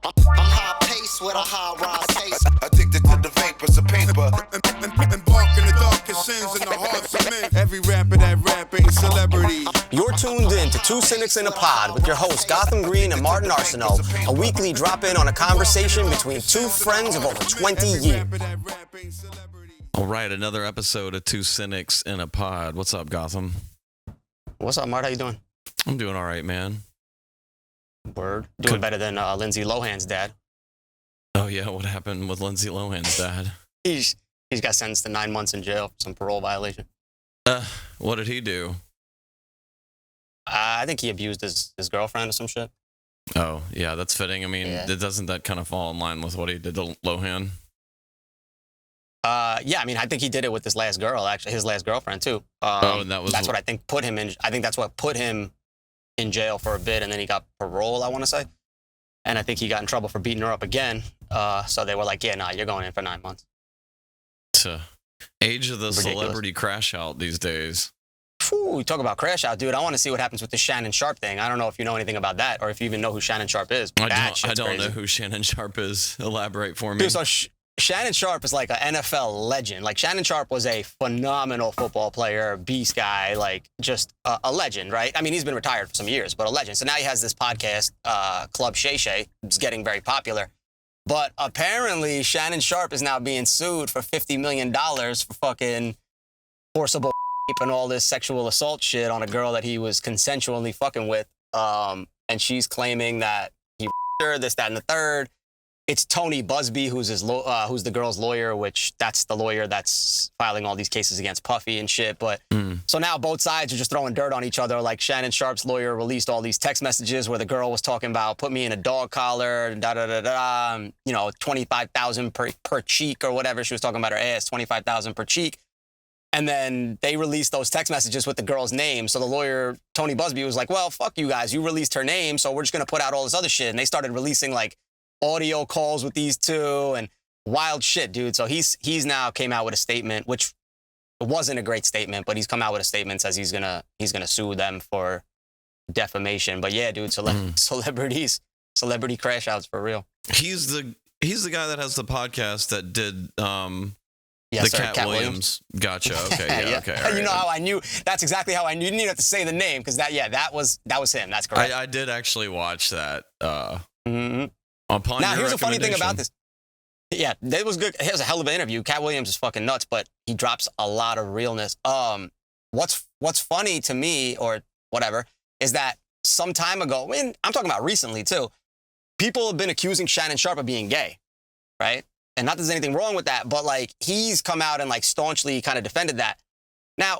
I'm high pace with a high rise taste. Addicted to the vapors of paper. Embarking the darkest sins in the hearts of men. Every rapper that rap ain't celebrity. You're tuned in to Two Cynics in a Pod with your hosts Gotham Green and Martin Arsenault, a weekly drop-in on a conversation between two friends of over 20 years. All right, another episode of Two Cynics in a Pod. What's up, Gotham? What's up, Mart? How you doing? I'm doing all right, man. Word. Doing better than Lindsay Lohan's dad. Oh, yeah, what happened with Lindsay Lohan's dad? He's got sentenced to 9 months in jail for some parole violation. What did he do? I think he abused his girlfriend or some shit. Oh, yeah, that's fitting. I mean, doesn't that kind of fall in line with what he did to Lohan? Yeah, I mean, I think he did it with his last girl, actually, his last girlfriend, too. And that's what I think put him in. I think that's what put him in jail for a bit, and then he got parole, I want to say. And I think he got in trouble for beating her up again. So they were like, yeah, nah, you're going in for 9 months. Age of the celebrity crash out these days. Whew, talk about crash out, dude. I want to see what happens with the Shannon Sharp thing. I don't know if you know anything about that or if you even know who Shannon Sharp is. I don't know who Shannon Sharp is. Elaborate for me. Dude, so Shannon Sharp is like an NFL legend. Like, Shannon Sharp was a phenomenal football player, beast guy, like just a legend, right? I mean, he's been retired for some years, but a legend. So now he has this podcast, Club Shay Shay. It's getting very popular. But apparently, Shannon Sharp is now being sued for $50 million for fucking forcible and all this sexual assault shit on a girl that he was consensually fucking with. And she's claiming that he her, this, that, and the third. It's Tony Busby, who's the girl's lawyer, which that's the lawyer that's filing all these cases against Puffy and shit. But so now both sides are just throwing dirt on each other. Like, Shannon Sharp's lawyer released all these text messages where the girl was talking about put me in a dog collar, you know, $25,000 per cheek or whatever. She was talking about her ass, $25,000 per cheek. And then they released those text messages with the girl's name. So the lawyer, Tony Busby, was like, well, fuck you guys. You released her name, so we're just going to put out all this other shit. And they started releasing, like, audio calls with these two and wild shit, dude. So he's now came out with a statement, which wasn't a great statement, but he's come out with a statement, says he's gonna sue them for defamation. But yeah, dude, celebrity crash outs for real. He's the guy that has the podcast that did Yes, the sir, Cat Williams. Gotcha. Okay. Yeah. Okay. All right. You know how I knew? That's exactly how I knew. You didn't have to say the name because that was him. That's correct. I did actually watch that. Now, here's a funny thing about this. Yeah, it was good. It was a hell of an interview. Cat Williams is fucking nuts, but he drops a lot of realness. What's funny to me, or whatever, is that some time ago, and I'm talking about recently too, people have been accusing Shannon Sharp of being gay, right? And not that there's anything wrong with that, but like, he's come out and like staunchly kind of defended that. Now,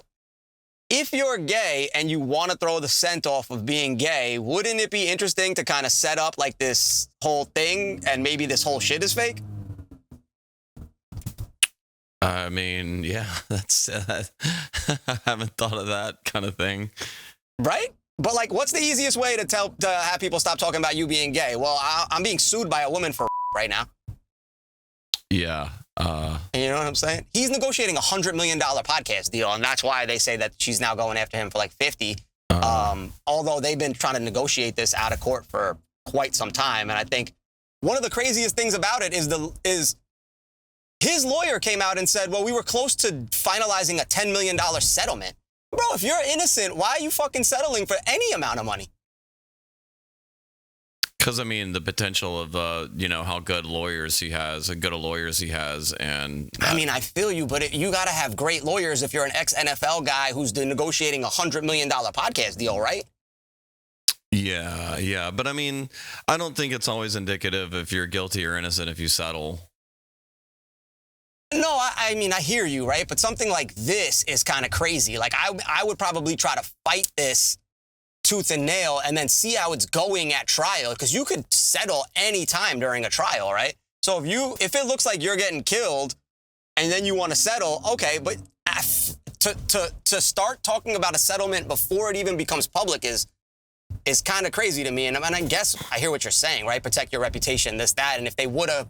if you're gay and you want to throw the scent off of being gay, wouldn't it be interesting to kind of set up like this whole thing and maybe this whole shit is fake? I mean, yeah, that's I haven't thought of that kind of thing. Right? But like, what's the easiest way to have people stop talking about you being gay? Well, I'm being sued by a woman for right now. Yeah. You know what I'm saying? He's negotiating $100 million podcast deal, and that's why they say that she's now going after him for like 50. Although they've been trying to negotiate this out of court for quite some time, and I think one of the craziest things about it is his lawyer came out and said, well, we were close to finalizing a $10 million settlement. Bro, if you're innocent, why are you fucking settling for any amount of money? Because, I mean, the potential of, how good lawyers he has, and... I mean, I feel you, but you got to have great lawyers if you're an ex-NFL guy who's negotiating a $100 million podcast deal, right? Yeah, but I mean, I don't think it's always indicative if you're guilty or innocent if you settle. No, I mean, I hear you, right? But something like this is kind of crazy. Like, I would probably try to fight this tooth and nail and then see how it's going at trial, because you could settle any time during a trial, right? So if it looks like you're getting killed and then you want to settle, okay, but to start talking about a settlement before it even becomes public is kind of crazy to me. And I guess I hear what you're saying, right? Protect your reputation, this, that. And if they would have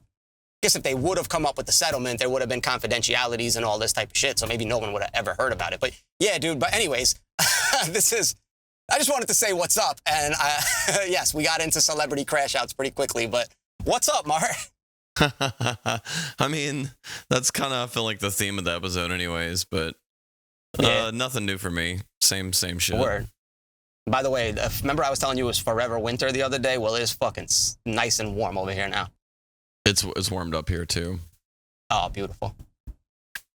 come up with the settlement, there would have been confidentialities and all this type of shit. So maybe no one would have ever heard about it. But yeah, dude. But anyways, I just wanted to say what's up. And yes, we got into celebrity crash outs pretty quickly, but What's up, Mark? I mean, that's kind of, I feel like, the theme of the episode anyways, but nothing new for me. Same shit. Word. By the way, remember I was telling you it was forever winter the other day? Well, it is fucking nice and warm over here now. It's warmed up here too. Oh, beautiful.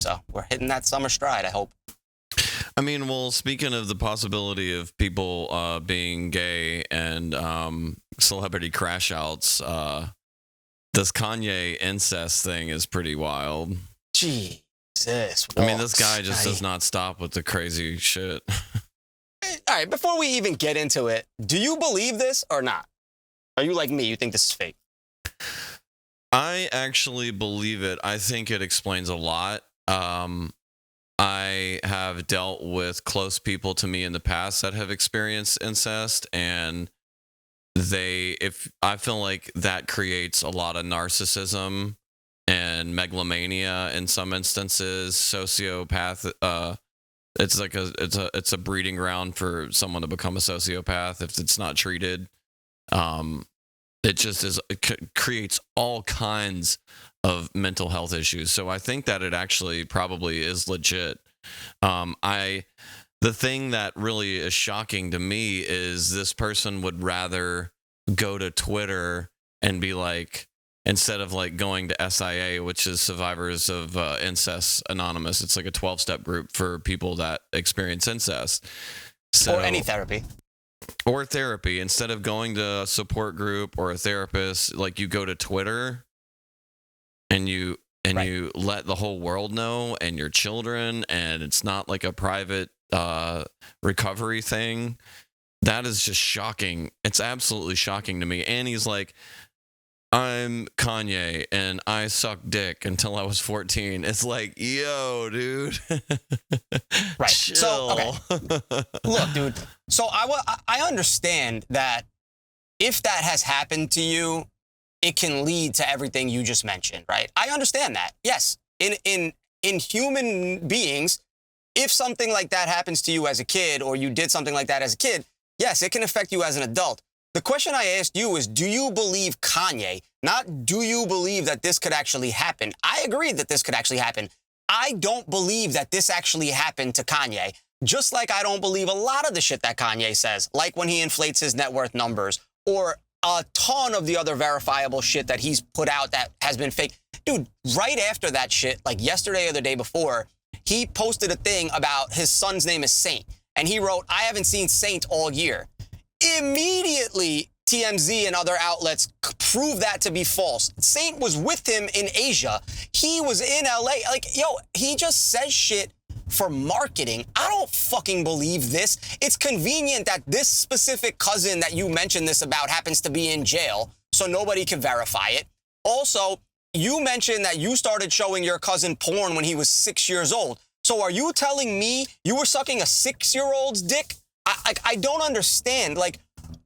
So we're hitting that summer stride, I hope. I mean, well, speaking of the possibility of people being gay and celebrity crash outs, this Kanye incest thing is pretty wild. Jesus. I mean, this guy just does not stop with the crazy shit. All right, before we even get into it, do you believe this or not? Are you like me? You think this is fake? I actually believe it. I think it explains a lot. I have dealt with close people to me in the past that have experienced incest, and I feel like that creates a lot of narcissism and megalomania in some instances, sociopath. It's like it's a breeding ground for someone to become a sociopath if it's not treated. It just is. It creates all kinds of mental health issues. So I think that it actually probably is legit. The thing that really is shocking to me is this person would rather go to Twitter and be like, instead of like going to SIA, which is Survivors of Incest Anonymous. It's like a 12-step group for people that experience incest. So, or any therapy. Or therapy. Instead of going to a support group or a therapist, like you go to Twitter and you let the whole world know and your children, and it's not like a private recovery thing. That is just shocking. It's absolutely shocking to me. And he's like, I'm Kanye and I sucked dick until I was 14. It's like, yo, dude. Right. Chill. So, okay. Look, dude. So I understand that if that has happened to you, it can lead to everything you just mentioned, right? I understand that. Yes. In human beings, if something like that happens to you as a kid, or you did something like that as a kid, yes, it can affect you as an adult. The question I asked you is, do you believe Kanye? Not do you believe that this could actually happen? I agree that this could actually happen. I don't believe that this actually happened to Kanye. Just like I don't believe a lot of the shit that Kanye says, like when he inflates his net worth numbers, or a ton of the other verifiable shit that he's put out that has been fake. Dude, right after that shit, like yesterday or the day before, he posted a thing about his son's name is Saint. And he wrote, I haven't seen Saint all year. Immediately, TMZ and other outlets prove that to be false. Saint was with him in Asia. He was in LA. Like, yo, he just says shit for marketing. I don't fucking believe this. It's convenient that this specific cousin that you mentioned this about happens to be in jail, so nobody can verify it. Also, you mentioned that you started showing your cousin porn when he was 6 years old. So are you telling me you were sucking a 6-year-old's dick? I don't understand. Like,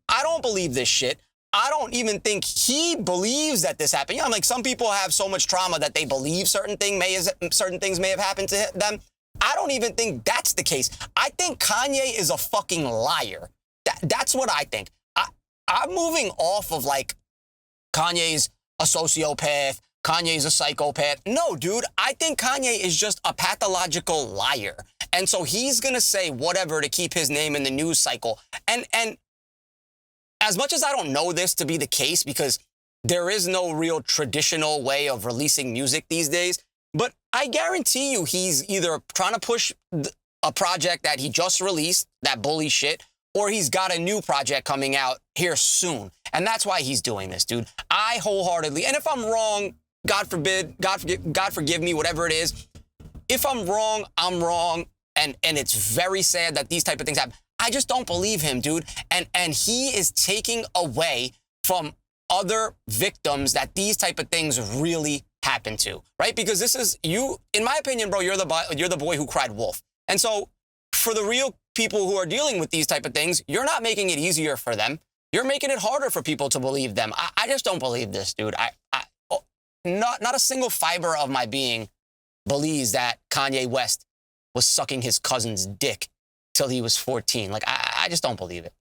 I don't believe this shit. I don't even think he believes that this happened. You know, like, some people have so much trauma that they believe certain things may have happened to them. I don't even think that's the case. I think Kanye is a fucking liar. That's what I think. I'm moving off of, like, Kanye's a sociopath, Kanye's a psychopath. No, dude, I think Kanye is just a pathological liar. And so he's going to say whatever to keep his name in the news cycle. And as much as I don't know this to be the case, because there is no real traditional way of releasing music these days, but I guarantee you he's either trying to push a project that he just released, that bully shit, or he's got a new project coming out here soon. And that's why he's doing this, dude. I wholeheartedly, and if I'm wrong, God forbid, God forgive me, whatever it is. If I'm wrong, I'm wrong. And it's very sad that these type of things happen. I just don't believe him, dude. And he is taking away from other victims that these type of things really happen to, right? Because this is you, in my opinion, bro, you're the boy who cried wolf. And so for the real people who are dealing with these type of things, you're not making it easier for them. You're making it harder for people to believe them. I just don't believe this, dude. Not a single fiber of my being believes that Kanye West was sucking his cousin's dick till he was 14. Like, I just don't believe it.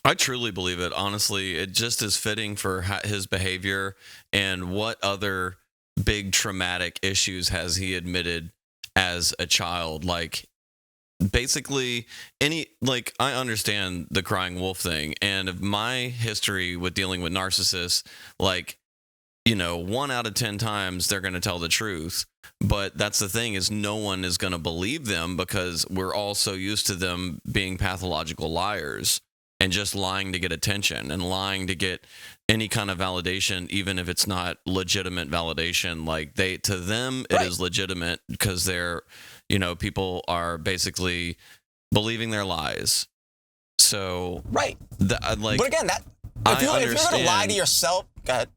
I truly believe it. Honestly, it just is fitting for his behavior and what other big traumatic issues has he admitted as a child. Like, basically, I understand the crying wolf thing, and of my history with dealing with narcissists, like, 1 out of 10 times they're going to tell the truth. But that's the thing, is no one is going to believe them because we're all so used to them being pathological liars and just lying to get attention and lying to get any kind of validation, even if it's not legitimate validation. Like, to them, it is legitimate because they're, people are basically believing their lies. So, right. But again, if you're going to lie to yourself, go ahead.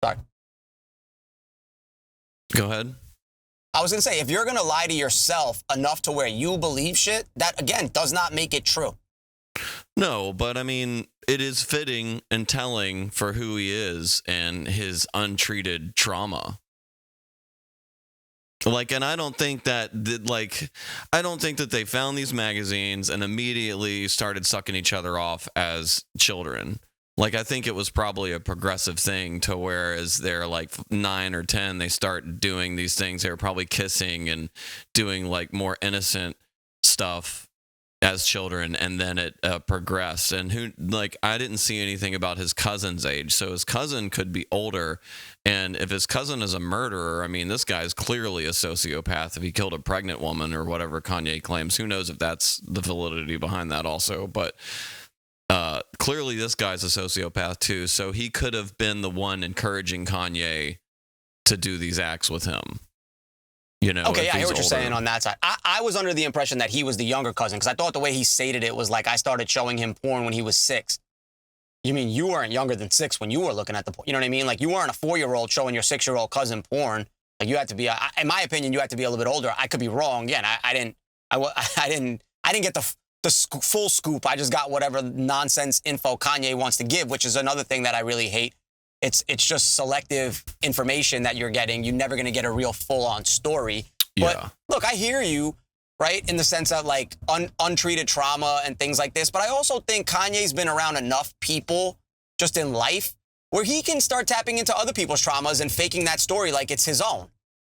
Sorry. Go ahead. I was going to say, if you're going to lie to yourself enough to where you believe shit, that, again, does not make it true. No, but I mean, it is fitting and telling for who he is and his untreated trauma. Like, and I don't think that they found these magazines and immediately started sucking each other off as children. Like, I think it was probably a progressive thing to where as they're like 9 or 10, they start doing these things. They were probably kissing and doing like more innocent stuff as children, and then it progressed. And I didn't see anything about his cousin's age, so his cousin could be older. And if his cousin is a murderer, I mean, this guy's clearly a sociopath if he killed a pregnant woman or whatever Kanye claims. Who knows if that's the validity behind that also, but clearly this guy's a sociopath too, so he could have been the one encouraging Kanye to do these acts with him. Okay, yeah, I hear what you're saying on that side. I was under the impression that he was the younger cousin, because I thought the way he stated it was like, I started showing him porn when he was 6. You mean you weren't younger than 6 when you were looking at the porn? You know what I mean? Like, you weren't a 4-year-old showing your 6-year-old cousin porn. Like, you had to be, in my opinion, you had to be a little bit older. I could be wrong. Again, I didn't get the full scoop. I just got whatever nonsense info Kanye wants to give, which is another thing that I really hate. It's just selective information that you're getting. You're never going to get a real full-on story. But look, I hear you, right, in the sense of like untreated trauma and things like this. But I also think Kanye's been around enough people just in life where he can start tapping into other people's traumas and faking that story like it's his own.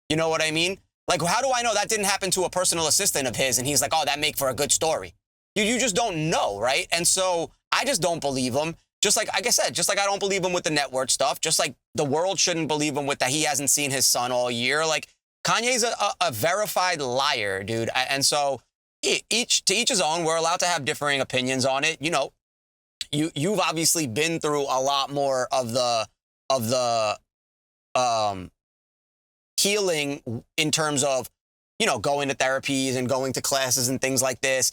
You know what I mean? Like, how do I know that didn't happen to a personal assistant of his and he's like, oh, that make for a good story? You just don't know, right? And so I just don't believe him. Just like I said, just like I don't believe him with the network stuff, just like the world shouldn't believe him with that he hasn't seen his son all year. Like, Kanye's a verified liar, dude. And so to each his own. We're allowed to have differing opinions on it. You've obviously been through a lot more of the healing in terms of, going to therapies and going to classes and things like this.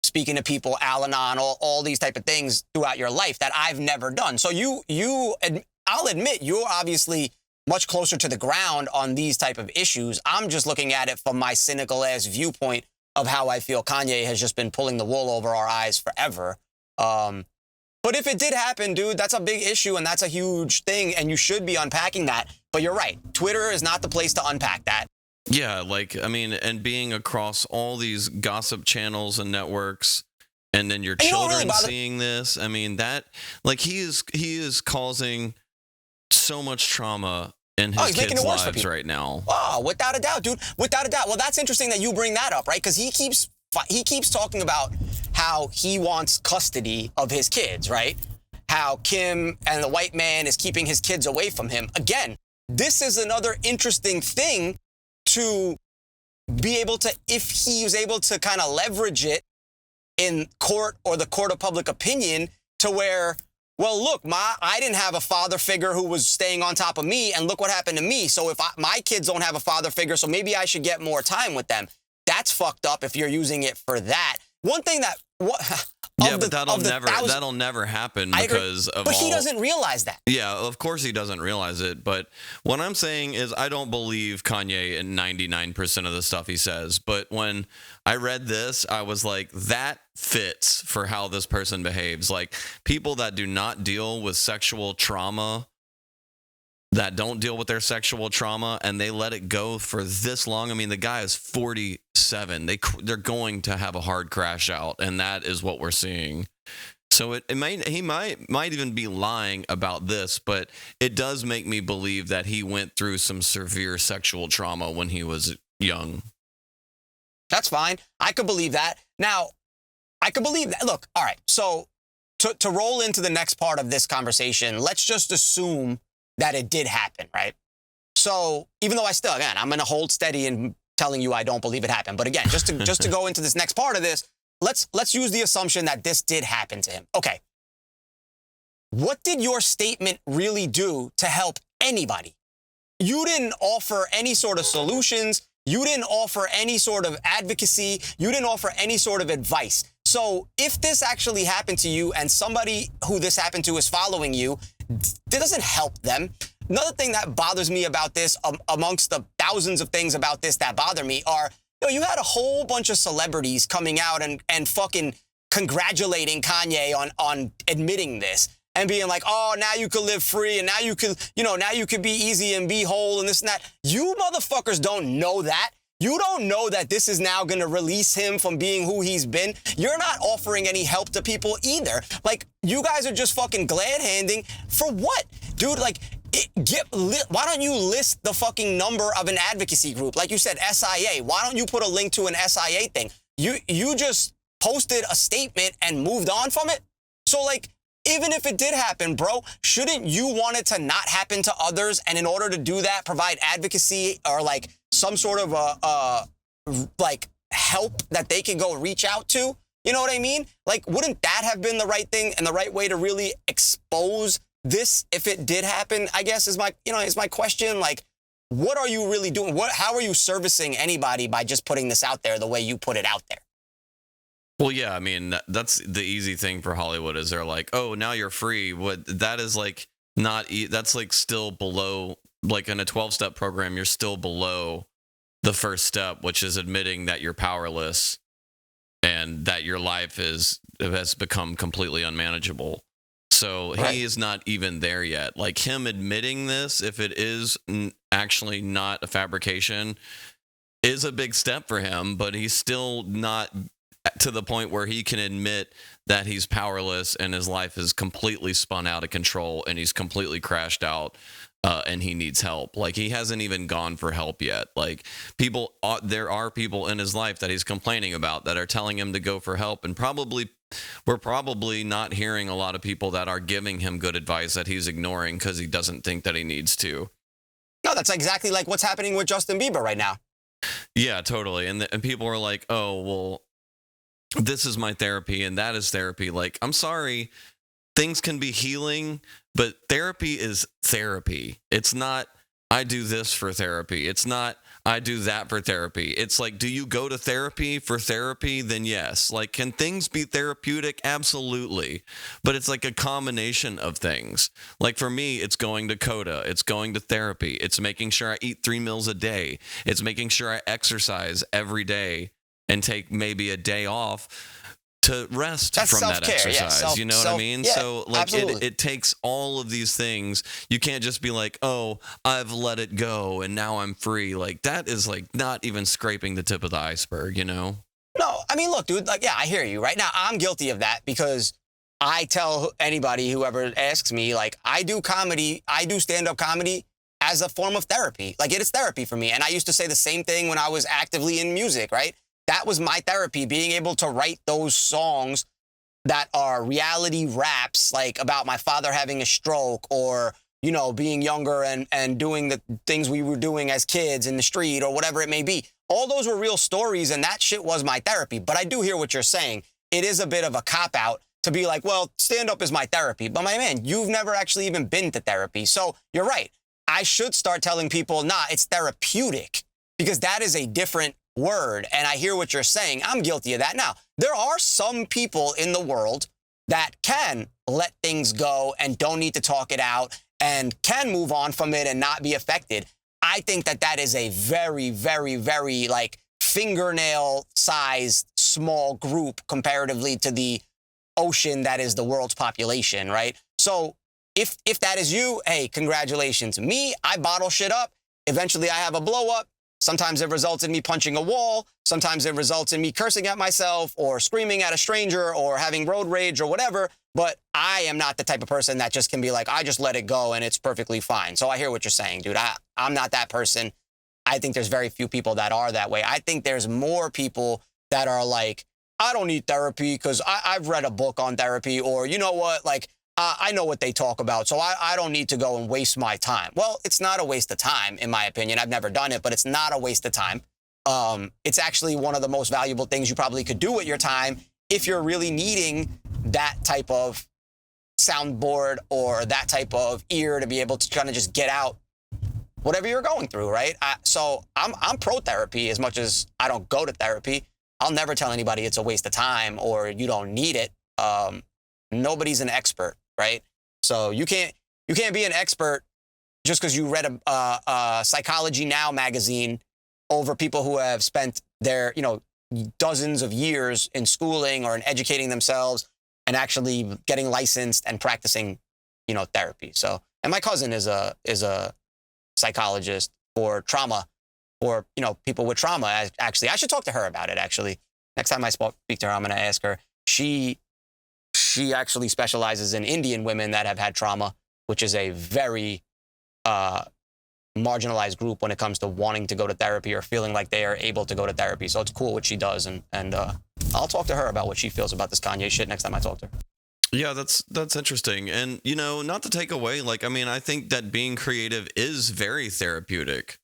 Speaking to people, Al-Anon, all these type of things throughout your life that I've never done. So I'll admit, you're obviously much closer to the ground on these type of issues. I'm just looking at it from my cynical ass viewpoint of how I feel Kanye has just been pulling the wool over our eyes forever. But if it did happen, dude, that's a big issue and that's a huge thing, and you should be unpacking that. But you're right. Twitter is not the place to unpack that. Yeah, and being across all these gossip channels and networks, and then your children seeing this, I mean, that, like, he is causing so much trauma in his kids' lives right now. Oh, without a doubt, dude. Without a doubt. Well, that's interesting that you bring that up, right? Because he keeps talking about how he wants custody of his kids, right? How Kim and the white man is keeping his kids away from him. Again, this is another interesting thing to be able to, if he was able to kind of leverage it in court or the court of public opinion to where, well, look, I didn't have a father figure who was staying on top of me, and look what happened to me. So if my kids don't have a father figure, so maybe I should get more time with them. That's fucked up if you're using it for that. One thing that... but that'll never happen because of. But he doesn't realize that. Yeah, of course he doesn't realize it. But what I'm saying is, I don't believe Kanye in 99% of the stuff he says. But when I read this, I was like, that fits for how this person behaves. Like, people that do not deal with sexual trauma, that don't deal with their sexual trauma, and they let it go for this long. I mean, the guy is 47. They're going to have a hard crash out, and that is what we're seeing. So he might even be lying about this, but it does make me believe that he went through some severe sexual trauma when he was young. That's fine. I could believe that. Now, I could believe that. Look, all right. So to roll into the next part of this conversation, let's just assume that it did happen, right? So even though I'm going to hold steady in telling you I don't believe it happened. But again, just to go into this next part of this, let's use the assumption that this did happen to him. Okay. What did your statement really do to help anybody? You didn't offer any sort of solutions. You didn't offer any sort of advocacy. You didn't offer any sort of advice. So if this actually happened to you and somebody who this happened to is following you, it doesn't help them. Another thing that bothers me about this, amongst the thousands of things about this that bother me, are, you had a whole bunch of celebrities coming out and fucking congratulating Kanye on admitting this and being like, oh, now you could live free and now you could be easy and be whole and this and that. You motherfuckers don't know that. You don't know that this is now going to release him from being who he's been. You're not offering any help to people either. Like, you guys are just fucking glad-handing for what? Dude, like, why don't you list the fucking number of an advocacy group? Like you said, SIA. Why don't you put a link to an SIA thing? You just posted a statement and moved on from it. So, like, even if it did happen, bro, shouldn't you want it to not happen to others? And in order to do that, provide advocacy or like some sort of like help that they can go reach out to? You know what I mean? Like, wouldn't that have been the right thing and the right way to really expose this if it did happen? I guess is my question. Like, what are you really doing? How are you servicing anybody by just putting this out there the way you put it out there? Well, yeah, I mean, that's the easy thing for Hollywood is they're like, oh, now you're free. What that is like that's like still below, like in a 12-step program, you're still below the first step, which is admitting that you're powerless and that your life has become completely unmanageable. So right. He is not even there yet. Like him admitting this, if it is actually not a fabrication, is a big step for him, but he's still not to the point where he can admit that he's powerless and his life is completely spun out of control and he's completely crashed out and he needs help. Like he hasn't even gone for help yet. Like there are people in his life that he's complaining about that are telling him to go for help, and we're probably not hearing a lot of people that are giving him good advice that he's ignoring because he doesn't think that he needs to. No, that's exactly like what's happening with Justin Bieber right now. Yeah, totally. And people are like, oh, well, this is my therapy and that is therapy. Like, I'm sorry, things can be healing, but therapy is therapy. It's not, I do this for therapy. It's not, I do that for therapy. It's like, do you go to therapy for therapy? Then yes. Like, can things be therapeutic? Absolutely. But it's like a combination of things. Like for me, it's going to CODA. It's going to therapy. It's making sure I eat 3 meals a day. It's making sure I exercise every day and take maybe a day off to rest from that exercise. Yeah, you know what I mean? Yeah, so like it takes all of these things. You can't just be like, oh, I've let it go and now I'm free. Like that is like not even scraping the tip of the iceberg, you know? No, I mean, look, dude, like, yeah, I hear you right now. I'm guilty of that because I tell anybody, whoever asks me, like, I do stand-up comedy as a form of therapy. Like it is therapy for me. And I used to say the same thing when I was actively in music, right? That was my therapy, being able to write those songs that are reality raps, like about my father having a stroke or, being younger and doing the things we were doing as kids in the street or whatever it may be. All those were real stories, and that shit was my therapy. But I do hear what you're saying. It is a bit of a cop-out to be like, well, stand-up is my therapy. But my man, you've never actually even been to therapy. So you're right. I should start telling people, nah, it's therapeutic, because that is a different word. And I hear what you're saying. I'm guilty of that. Now, there are some people in the world that can let things go and don't need to talk it out and can move on from it and not be affected. I think that is a very, very, very like fingernail-sized small group comparatively to the ocean that is the world's population, right? So if that is you, hey, congratulations. Me, I bottle shit up. Eventually I have a blow up. Sometimes it results in me punching a wall. Sometimes it results in me cursing at myself or screaming at a stranger or having road rage or whatever. But I am not the type of person that just can be like, I just let it go and it's perfectly fine. So I hear what you're saying, dude. I'm not that person. I think there's very few people that are that way. I think there's more people that are like, I don't need therapy because I've read a book on therapy, or you know what, like, I know what they talk about, so I don't need to go and waste my time. Well, it's not a waste of time, in my opinion. I've never done it, but it's not a waste of time. It's actually one of the most valuable things you probably could do with your time if you're really needing that type of soundboard or that type of ear to be able to kind of just get out whatever you're going through, right? So I'm pro therapy as much as I don't go to therapy. I'll never tell anybody it's a waste of time or you don't need it. Nobody's an expert, right? So you can't be an expert just because you read a Psychology Now magazine over people who have spent their, dozens of years in schooling or in educating themselves and actually getting licensed and practicing, therapy. So, and my cousin is a psychologist for trauma, for, people with trauma. Actually, I should talk to her about it, actually. Next time I speak to her, I'm going to ask her. She actually specializes in Indian women that have had trauma, which is a very marginalized group when it comes to wanting to go to therapy or feeling like they are able to go to therapy. So it's cool what she does. And I'll talk to her about what she feels about this Kanye shit next time I talk to her. Yeah, that's interesting. And, not to take away, I think that being creative is very therapeutic.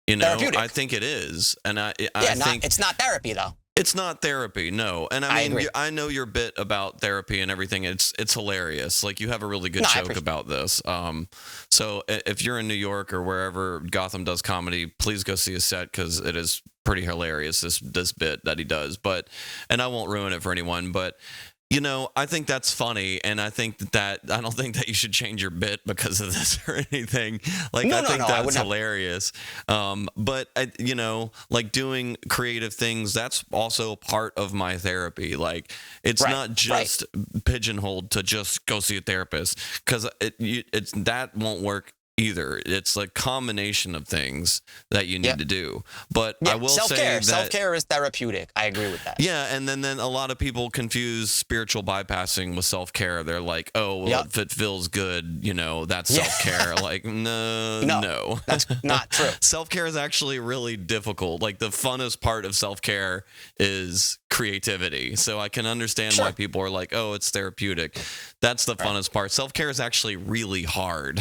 Therapeutic. I think it is. And I think it's not therapy, though. It's not therapy, no. And I agree. I know your bit about therapy and everything. It's hilarious. Like, you have a really good joke about this. So if you're in New York or wherever Gotham does comedy, please go see his set because it is pretty hilarious, this bit that he does. And I won't ruin it for anyone, but I think that's funny, and I think that I don't think that you should change your bit because of this or anything. Like, I think that's hilarious. But like doing creative things, that's also part of my therapy. Like, it's not just pigeonholed to just go see a therapist, because it's that won't work either. It's a combination of things that you need to do. But I will say that self-care is therapeutic. I agree with that. Yeah, and then a lot of people confuse spiritual bypassing with self-care. They're like, oh, well, if it feels good, that's self-care. Like, no. That's not true. Self-care is actually really difficult. Like, the funnest part of self-care is creativity. So I can understand why people are like, oh, it's therapeutic. That's the funnest part. Self-care is actually really hard.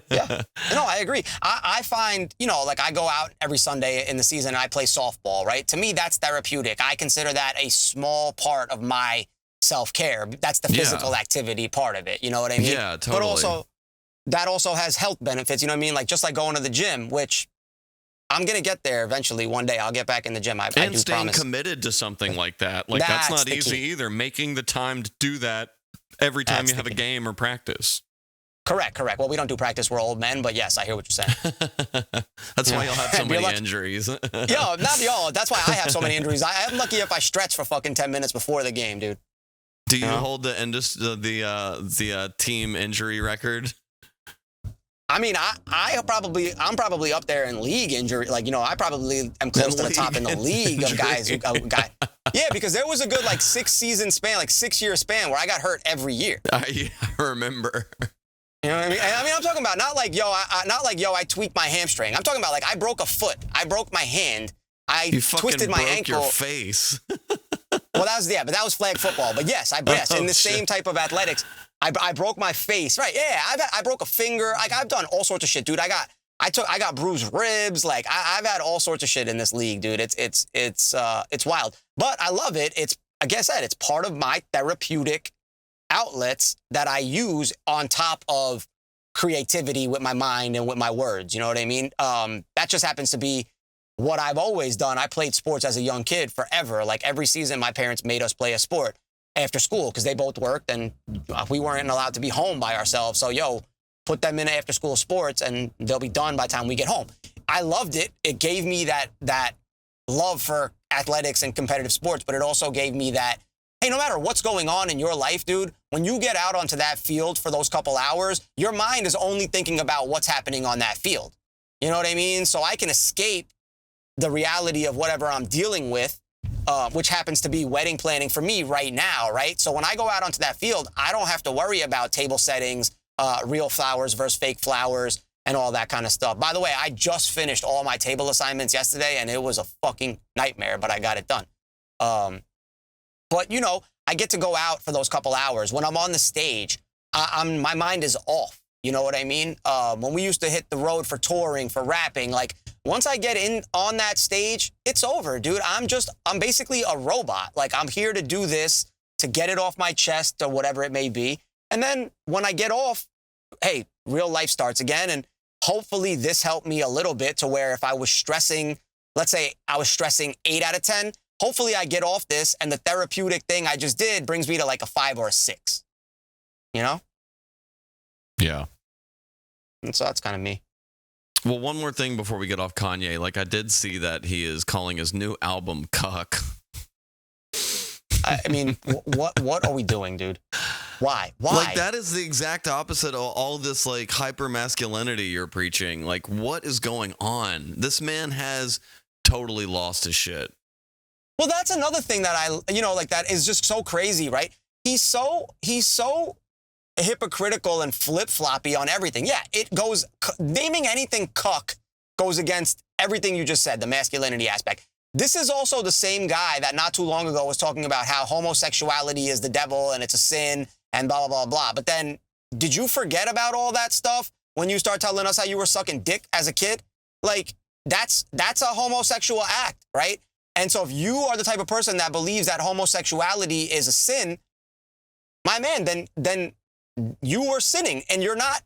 Yeah. No, I agree. I find, like, I go out every Sunday in the season and I play softball, right? To me, that's therapeutic. I consider that a small part of my self-care. That's the physical activity part of it. You know what I mean? Yeah, totally. But also, that also has health benefits. You know what I mean? Like, just like going to the gym, which I'm going to get there eventually. One day I'll get back in the gym. I do staying promise. committed to something like that. Like, that's not easy either. Making the time to do that every time you have a game or practice. Correct. Well, we don't do practice. We're old men, but yes, I hear what you're saying. That's why you'll have so many injuries. Yo, not y'all. That's why I have so many injuries. I'm lucky if I stretch for fucking 10 minutes before the game, dude. Do you hold the team injury record? I mean, I'm probably up there in league injury. Like, I probably am close to the top in the league of guys who Yeah, because there was a good 6-year span where I got hurt every year. I remember. You know what I mean? I mean, I'm talking about not like I tweaked my hamstring. I'm talking about I broke a foot. I broke my hand. I twisted my ankle. Your face. Well, but that was flag football. But yes, in the same type of athletics, I broke my face. Right? Yeah, I broke a finger. I've done all sorts of shit, dude. I got bruised ribs. Like, I've had all sorts of shit in this league, dude. It's wild, but I love it. It's, like I said, it's part of my therapeutic outlets that I use on top of creativity with my mind and with my words. You know what I mean? That just happens to be what I've always done. I played sports as a young kid forever. Like, every season, my parents made us play a sport after school because they both worked and we weren't allowed to be home by ourselves. So, put them in after school sports and they'll be done by the time we get home. I loved it. It gave me that love for athletics and competitive sports, but it also gave me that, hey, no matter what's going on in your life, dude, when you get out onto that field for those couple hours, your mind is only thinking about what's happening on that field. You know what I mean? So I can escape the reality of whatever I'm dealing with which happens to be wedding planning for me right now, right? So when I go out onto that field, I don't have to worry about table settings, real flowers versus fake flowers, and all that kind of stuff. By the way, I just finished all my table assignments yesterday, and it was a fucking nightmare, but I got it done. But, you know, I get to go out for those couple hours. When I'm on the stage, my mind is off. You know what I mean? When we used to hit the road for touring, for rapping, like, once I get in on that stage, it's over, dude. I'm basically a robot. Like, I'm here to do this, to get it off my chest or whatever it may be. And then when I get off, hey, real life starts again. And hopefully this helped me a little bit to where if I was stressing, let's say I was stressing 8 out of 10, hopefully I get off this and the therapeutic thing I just did brings me to like a 5 or a 6. You know? Yeah. And so that's kind of me. Well, one more thing before we get off Kanye. Like, I did see that he is calling his new album "Cuck." I mean, what are we doing, dude? Why? Like, that is the exact opposite of all this, like, hyper masculinity you're preaching. Like, what is going on? This man has totally lost his shit. Well, that's another thing that that is just so crazy, right? He's so hypocritical and flip-floppy on everything. Yeah, it goes, naming anything cuck goes against everything you just said, the masculinity aspect. This is also the same guy that not too long ago was talking about how homosexuality is the devil and it's a sin and blah, blah, blah, blah. But then, did you forget about all that stuff when you start telling us how you were sucking dick as a kid? Like, that's a homosexual act, right? And so if you are the type of person that believes that homosexuality is a sin, my man, then you are sinning, and you're not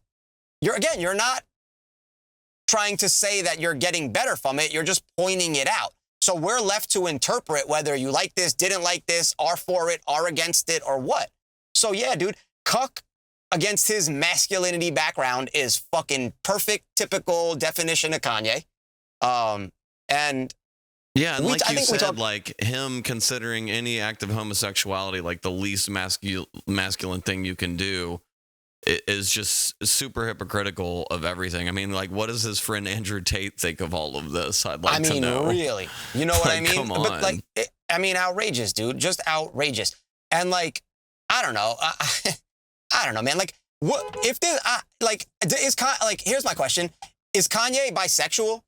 trying to say that you're getting better from it. You're just pointing it out. So we're left to interpret whether you like this, didn't like this, are for it, are against it, or what. So yeah, dude, cuck against his masculinity background is fucking perfect, typical definition of Kanye. And yeah, and like you said, like him considering any act of homosexuality like the least masculine thing you can do is just super hypocritical of everything. I mean, like, what does his friend Andrew Tate think of all of this? I'd like to know. Really? You know what I mean? Come on. But like, outrageous, dude. Just outrageous. And like, I don't know. I don't know, man. Like, what if this? Here's my question: is Kanye bisexual?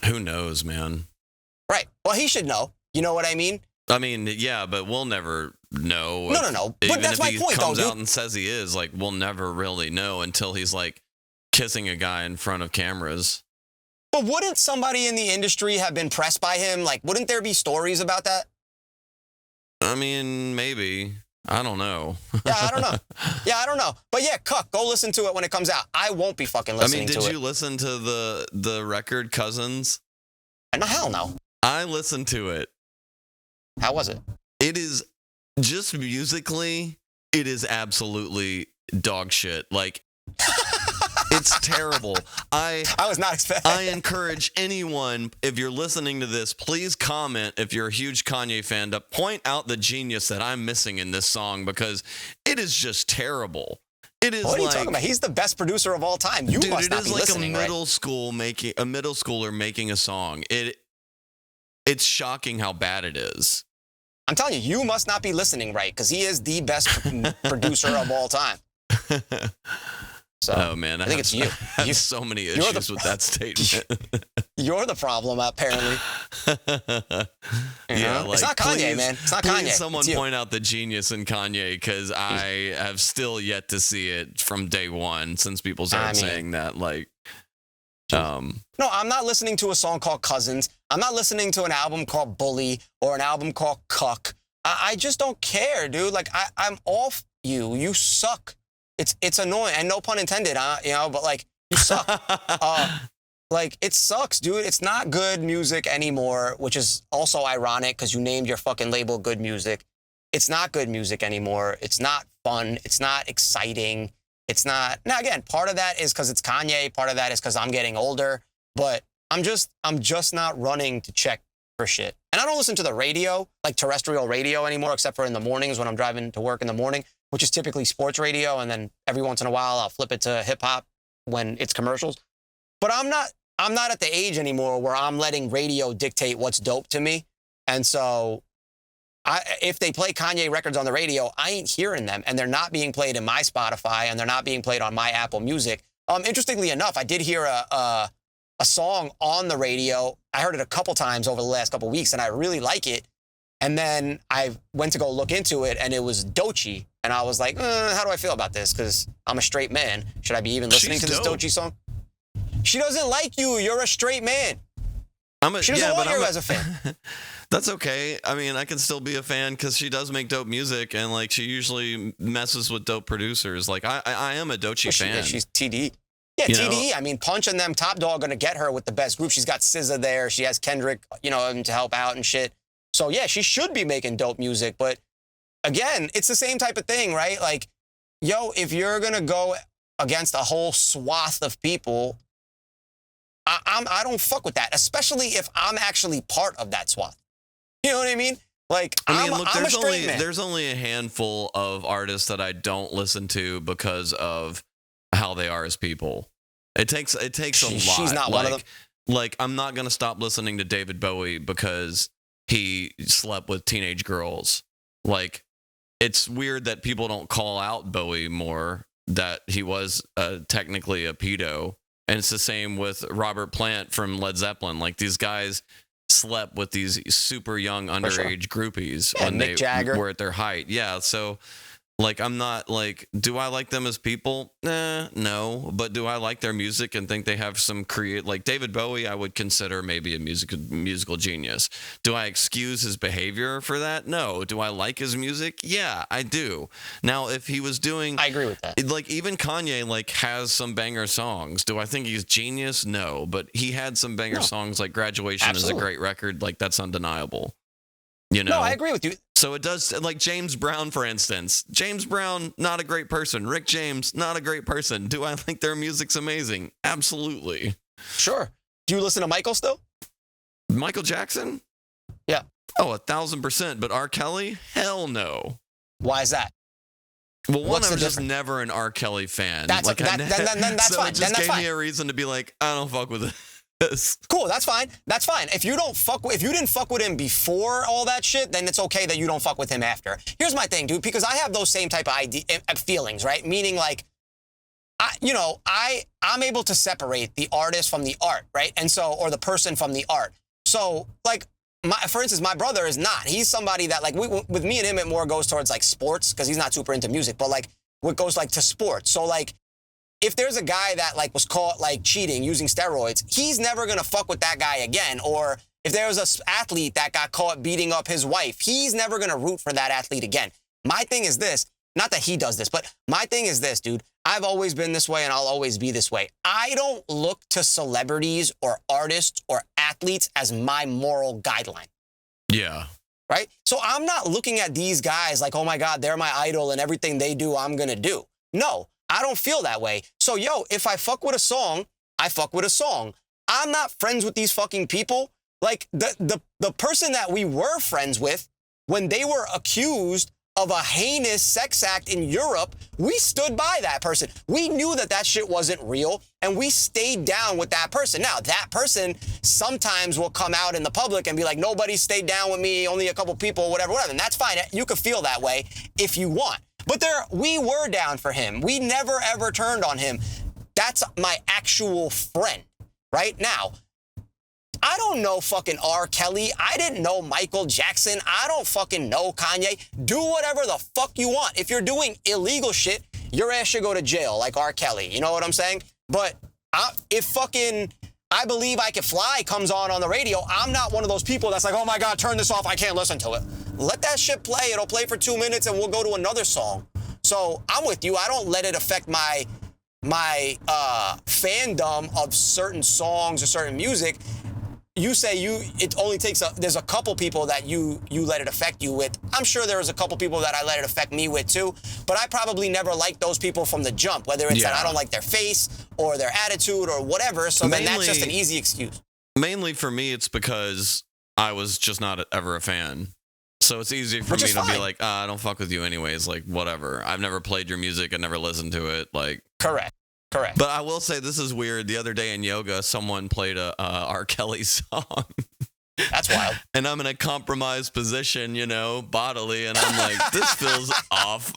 Who knows, man? Right. Well, he should know. You know what I mean? I mean, yeah, but we'll never know. No. But that's my point, though, dude. Even if he comes out and says he is, like, we'll never really know until he's, like, kissing a guy in front of cameras. But wouldn't somebody in the industry have been pressed by him? Like, wouldn't there be stories about that? I mean, maybe. I don't know. Yeah, I don't know. But yeah, cuck, go listen to it when it comes out. I won't be fucking listening to it. Did you listen to the record Cousins? No, hell no. I listened to it. How was it? It is just musically, it is absolutely dog shit. Like, it's terrible. I was not expecting. I encourage anyone, if you're listening to this, please comment if you're a huge Kanye fan to point out the genius that I'm missing in this song, because it is just terrible. It is. What are you talking about? He's the best producer of all time. You must not be listening, right? It is like a middle schooler making a song. It's shocking how bad it is. I'm telling you, you must not be listening right, because he is the best producer of all time. So, oh man, I think it's you. I have so many issues with that statement. You're the problem, apparently. Yeah, like, it's not Kanye, man. It's not Kanye. Please, someone point out the genius in Kanye, because I have still yet to see it from day one since people started saying that. Like, no, I'm not listening to a song called Cousins. I'm not listening to an album called Bully or an album called Cuck. I just don't care, dude. Like, I'm off you. You suck. It's annoying, and no pun intended, but like, you suck. Like, it sucks, dude. It's not good music anymore, which is also ironic because you named your fucking label Good Music. It's not good music anymore. It's not fun. It's not exciting. It's not. Now, again, part of that is because it's Kanye. Part of that is because I'm getting older. But I'm just not running to check for shit. And I don't listen to the radio, like terrestrial radio anymore, except for in the mornings when I'm driving to work in the morning, which is typically sports radio. And then every once in a while, I'll flip it to hip hop when it's commercials. But I'm not I'm not at the age anymore where I'm letting radio dictate what's dope to me. And so if they play Kanye records on the radio, I ain't hearing them. And they're not being played in my Spotify, and they're not being played on my Apple Music. Interestingly enough, I did hear a song on the radio. I heard it a couple times over the last couple weeks, and I really like it. And then I went to go look into it, and it was Doechii. And I was like, how do I feel about this? Because I'm a straight man. Should I be even listening to this Doechii song? She doesn't like you. You're a straight man. She doesn't want you as a fan. That's okay. I mean, I can still be a fan because she does make dope music, and like she usually messes with dope producers. Like I am a Doechii fan. She's TDE. Yeah, you TDE. Know? I mean, Punch and them Top Dog gonna get her with the best group. She's got SZA there. She has Kendrick, to help out and shit. So yeah, she should be making dope music. But again, it's the same type of thing, right? Like, if you're gonna go against a whole swath of people, I don't fuck with that, especially if I'm actually part of that swath. You know what I mean? Like, I'm a straight man. There's only a handful of artists that I don't listen to because of how they are as people. It takes a lot. She's not one of them. Like, I'm not gonna stop listening to David Bowie because he slept with teenage girls. Like, it's weird that people don't call out Bowie more, that he was technically a pedo. And it's the same with Robert Plant from Led Zeppelin. Like, these guys slept with these super young underage groupies when Mick Jagger were at their height. Yeah, so like, I'm not like, do I like them as people? No. But do I like their music and think they have some like David Bowie, I would consider maybe a musical genius. Do I excuse his behavior for that? No. Do I like his music? Yeah, I do. Now, if he was doing, I agree with that. Like, even Kanye like has some banger songs. Do I think he's genius? No. But he had some banger songs, like Graduation is a great record. Like, that's undeniable. No, I agree with you. So it does, like James Brown, for instance. James Brown, not a great person. Rick James, not a great person. Do I think their music's amazing? Absolutely. Sure. Do you listen to Michael still? Michael Jackson? Yeah. Oh, 1,000%. But R. Kelly? Hell no. Why is that? Well, one, I'm just never an R. Kelly fan. That's like, then that's so fine. It just then that's gave fine. me a reason to be like, I don't fuck with it. Cool, that's fine. That's fine. If you didn't fuck with him before all that shit, then it's okay that you don't fuck with him after. Here's my thing, dude, because I have those same type of feelings, right? Meaning, like, I'm able to separate the artist from the art, right? And so, or the person from the art. So, like, for instance, my brother is not. He's somebody that, like, with me and him, it more goes towards like sports because he's not super into music, but like, it goes like to sports. So, like, if there's a guy that like was caught like cheating using steroids, he's never gonna fuck with that guy again. Or if there was an athlete that got caught beating up his wife, he's never gonna root for that athlete again. My thing is this, not that he does this, but my thing is this, dude. I've always been this way and I'll always be this way. I don't look to celebrities or artists or athletes as my moral guideline. Yeah. Right? So I'm not looking at these guys like, oh my God, they're my idol and everything they do, I'm gonna do. No. I don't feel that way. So, if I fuck with a song, I fuck with a song. I'm not friends with these fucking people. Like, the person that we were friends with, when they were accused of a heinous sex act in Europe, we stood by that person. We knew that shit wasn't real, and we stayed down with that person. Now, that person sometimes will come out in the public and be like, nobody stayed down with me, only a couple people, whatever. And that's fine. You could feel that way if you want. But we were down for him. We never, ever turned on him. That's my actual friend. Right? Now, I don't know fucking R. Kelly. I didn't know Michael Jackson. I don't fucking know Kanye. Do whatever the fuck you want. If you're doing illegal shit, your ass should go to jail like R. Kelly. You know what I'm saying? But if fucking I Believe I Can Fly comes on the radio, I'm not one of those people that's like, oh my God, turn this off. I can't listen to it. Let that shit play. It'll play for 2 minutes and we'll go to another song. So I'm with you. I don't let it affect my fandom of certain songs or certain music. You say it only takes there's a couple people that you let it affect you with. I'm sure there was a couple people that I let it affect me with too, but I probably never liked those people from the jump, whether it's that I don't like their face or their attitude or whatever. So then that's just an easy excuse. Mainly for me, it's because I was just not ever a fan. So it's easy for me to be like, I don't fuck with you anyways. Like, whatever. I've never played your music. I never listened to it. Like, correct. Correct. But I will say this is weird. The other day in yoga, someone played a R. Kelly song. That's wild. And I'm in a compromised position, bodily, and I'm like, this feels off.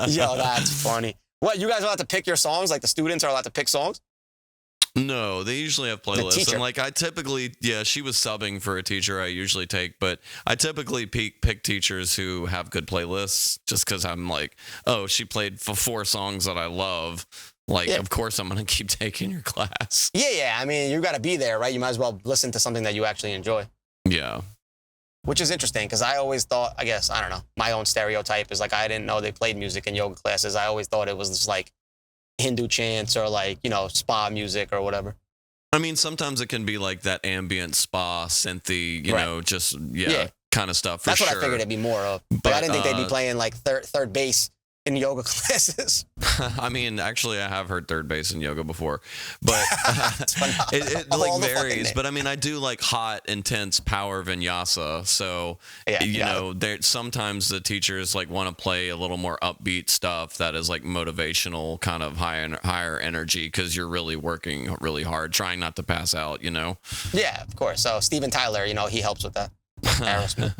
Yo, that's funny. What, you guys are allowed to pick your songs? Like the students are allowed to pick songs? No, they usually have playlists. teacher. And I typically, she was subbing for a teacher I usually take, but I typically pick teachers who have good playlists just because I'm like, oh, she played 4 songs that I love. Of course I'm going to keep taking your class. Yeah. I mean, you got to be there, right? You might as well listen to something that you actually enjoy. Yeah. Which is interesting because I always thought, I guess, I don't know, my own stereotype is I didn't know they played music in yoga classes. I always thought it was just Hindu chants or spa music or whatever. I mean, sometimes it can be that ambient spa, synthy, kind of stuff. That's what sure. I figured it'd be more of. But I didn't think they'd be playing third base in yoga classes. I mean, actually, I have heard third base in yoga before, but it varies. But I mean, I do hot, intense power vinyasa. So, sometimes the teachers want to play a little more upbeat stuff that is motivational, kind of higher energy because you're really working really hard, trying not to pass out, Yeah, of course. So Steven Tyler, he helps with that. Aerosmith.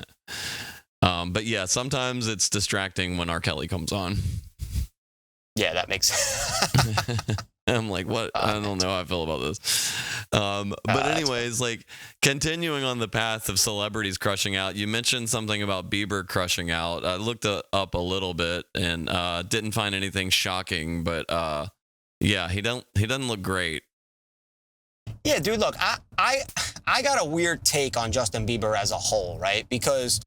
But yeah, sometimes it's distracting when R. Kelly comes on. Yeah, that makes sense. I'm like, what? I don't know how I feel about this. But anyways, continuing on the path of celebrities crushing out, you mentioned something about Bieber crushing out. I looked up a little bit and didn't find anything shocking, but he doesn't look great. Yeah, dude, look, I got a weird take on Justin Bieber as a whole, right? Because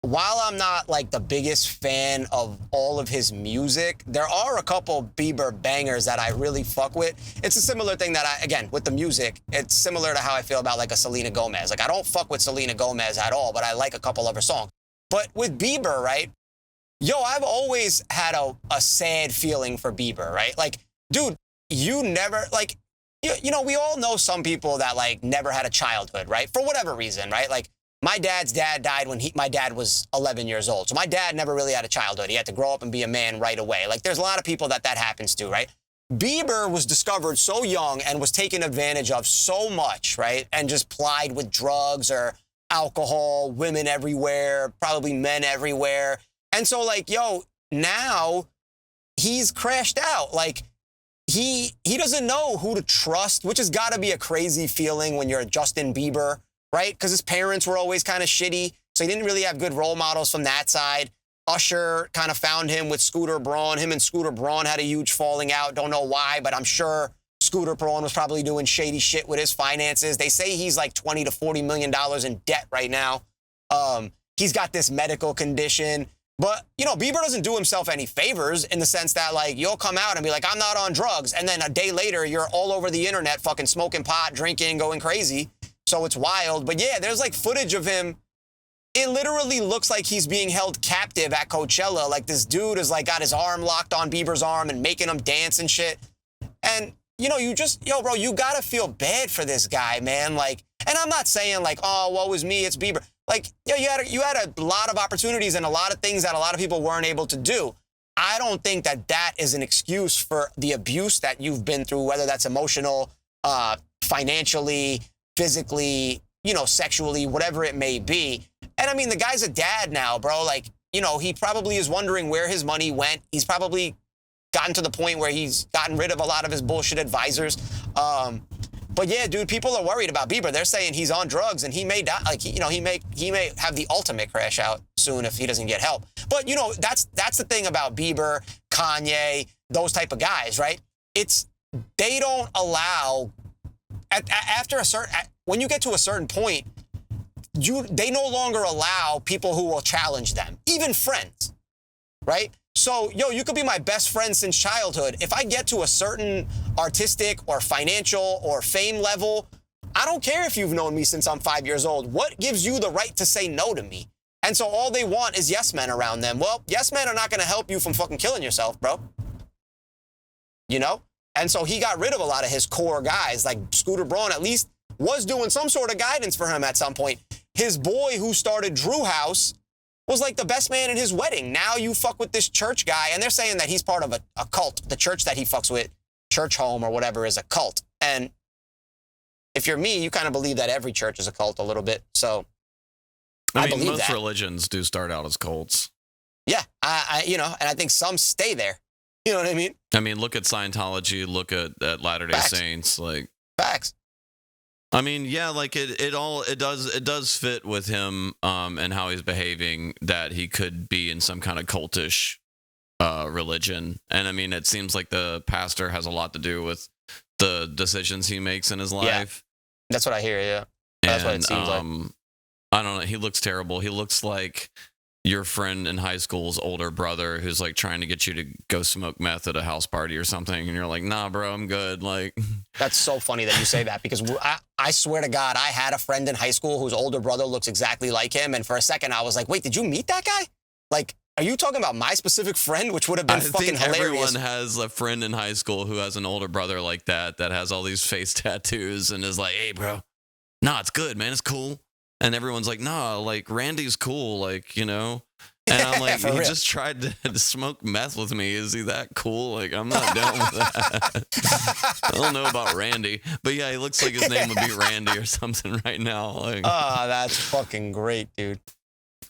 while I'm not the biggest fan of all of his music, there are a couple Bieber bangers that I really fuck with. It's a similar thing that again, with the music, it's similar to how I feel about a Selena Gomez. I don't fuck with Selena Gomez at all, but I like a couple of her songs. But with Bieber, right? Yo, I've always had a sad feeling for Bieber, right? Dude, you never, we all know some people that never had a childhood, right? For whatever reason, right? My dad's dad died when my dad was 11 years old. So my dad never really had a childhood. He had to grow up and be a man right away. There's a lot of people that happens to, right? Bieber was discovered so young and was taken advantage of so much, right? And just plied with drugs or alcohol, women everywhere, probably men everywhere. And so now he's crashed out. He doesn't know who to trust, which has got to be a crazy feeling when you're Justin Bieber, right? Because his parents were always kind of shitty, so he didn't really have good role models from that side. Usher kind of found him with Scooter Braun. Him and Scooter Braun had a huge falling out. Don't know why, but I'm sure Scooter Braun was probably doing shady shit with his finances. They say he's $20 to $40 million in debt right now. He's got this medical condition. But, Bieber doesn't do himself any favors in the sense that, you'll come out and be like, I'm not on drugs. And then a day later, you're all over the internet fucking smoking pot, drinking, going crazy. So it's wild. But yeah, there's footage of him. It literally looks like he's being held captive at Coachella. This dude is got his arm locked on Bieber's arm and making him dance and shit. And, bro, you gotta feel bad for this guy, man. And I'm not saying oh, woe is me, it's Bieber. You had a lot of opportunities and a lot of things that a lot of people weren't able to do. I don't think that is an excuse for the abuse that you've been through, whether that's emotional, financially, physically, sexually, whatever it may be. And I mean, the guy's a dad now, bro. He probably is wondering where his money went. He's probably gotten to the point where he's gotten rid of a lot of his bullshit advisors. But yeah, dude, people are worried about Bieber. They're saying he's on drugs and he may die. He may have the ultimate crash out soon if he doesn't get help. But that's the thing about Bieber, Kanye, those type of guys, right? They don't allow when you get to a certain point, they no longer allow people who will challenge them, even friends, right? So, you could be my best friend since childhood. If I get to a certain artistic or financial or fame level, I don't care if you've known me since I'm 5 years old. What gives you the right to say no to me? And so all they want is yes men around them. Well, yes men are not going to help you from fucking killing yourself, bro. And so he got rid of a lot of his core guys, like Scooter Braun at least was doing some sort of guidance for him at some point. His boy who started Drew House was the best man in his wedding. Now you fuck with this church guy, and they're saying that he's part of a cult, the church that he fucks with. church home or whatever is a cult. And if you're me, you kind of believe that every church is a cult a little bit. So I mean, believe most that. religions do start out as cults. Yeah, and I think some stay there. You know what I mean? I mean, look at Scientology, look at Latter-day Facts. Saints, like Facts. I mean, yeah, like it does fit with him and how he's behaving, that he could be in some kind of cultish religion. And I mean, it seems like the pastor has a lot to do with the decisions he makes in his life. Yeah, that's what I hear, yeah. That's what it seems like. I don't know, he looks terrible. He looks like your friend in high school's older brother who's like trying to get you to go smoke meth at a house party or something, and you're like, nah, bro, I'm good. Like, that's so funny that you say that, because I swear to God, I had a friend in high school whose older brother looks exactly like him, and for a second I was like, wait, did you meet that guy? Like, are you talking about my specific friend, which would have been fucking hilarious? Everyone has a friend in high school who has an older brother like that has all these face tattoos and is like, hey, bro, nah, it's good, man, it's cool. And everyone's like, nah, like, Randy's cool, like, you know? And I'm like, he just tried to smoke meth with me. Is he that cool? Like, I'm not down with that. I don't know about Randy. But yeah, he looks like his name would be Randy or something right now. Like, that's fucking great, dude.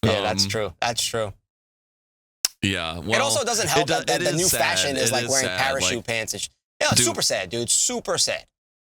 Yeah, that's true. That's true. Yeah. Well, it also doesn't help that the new fashion is like wearing parachute pants. Yeah, it's super sad, dude. Super sad.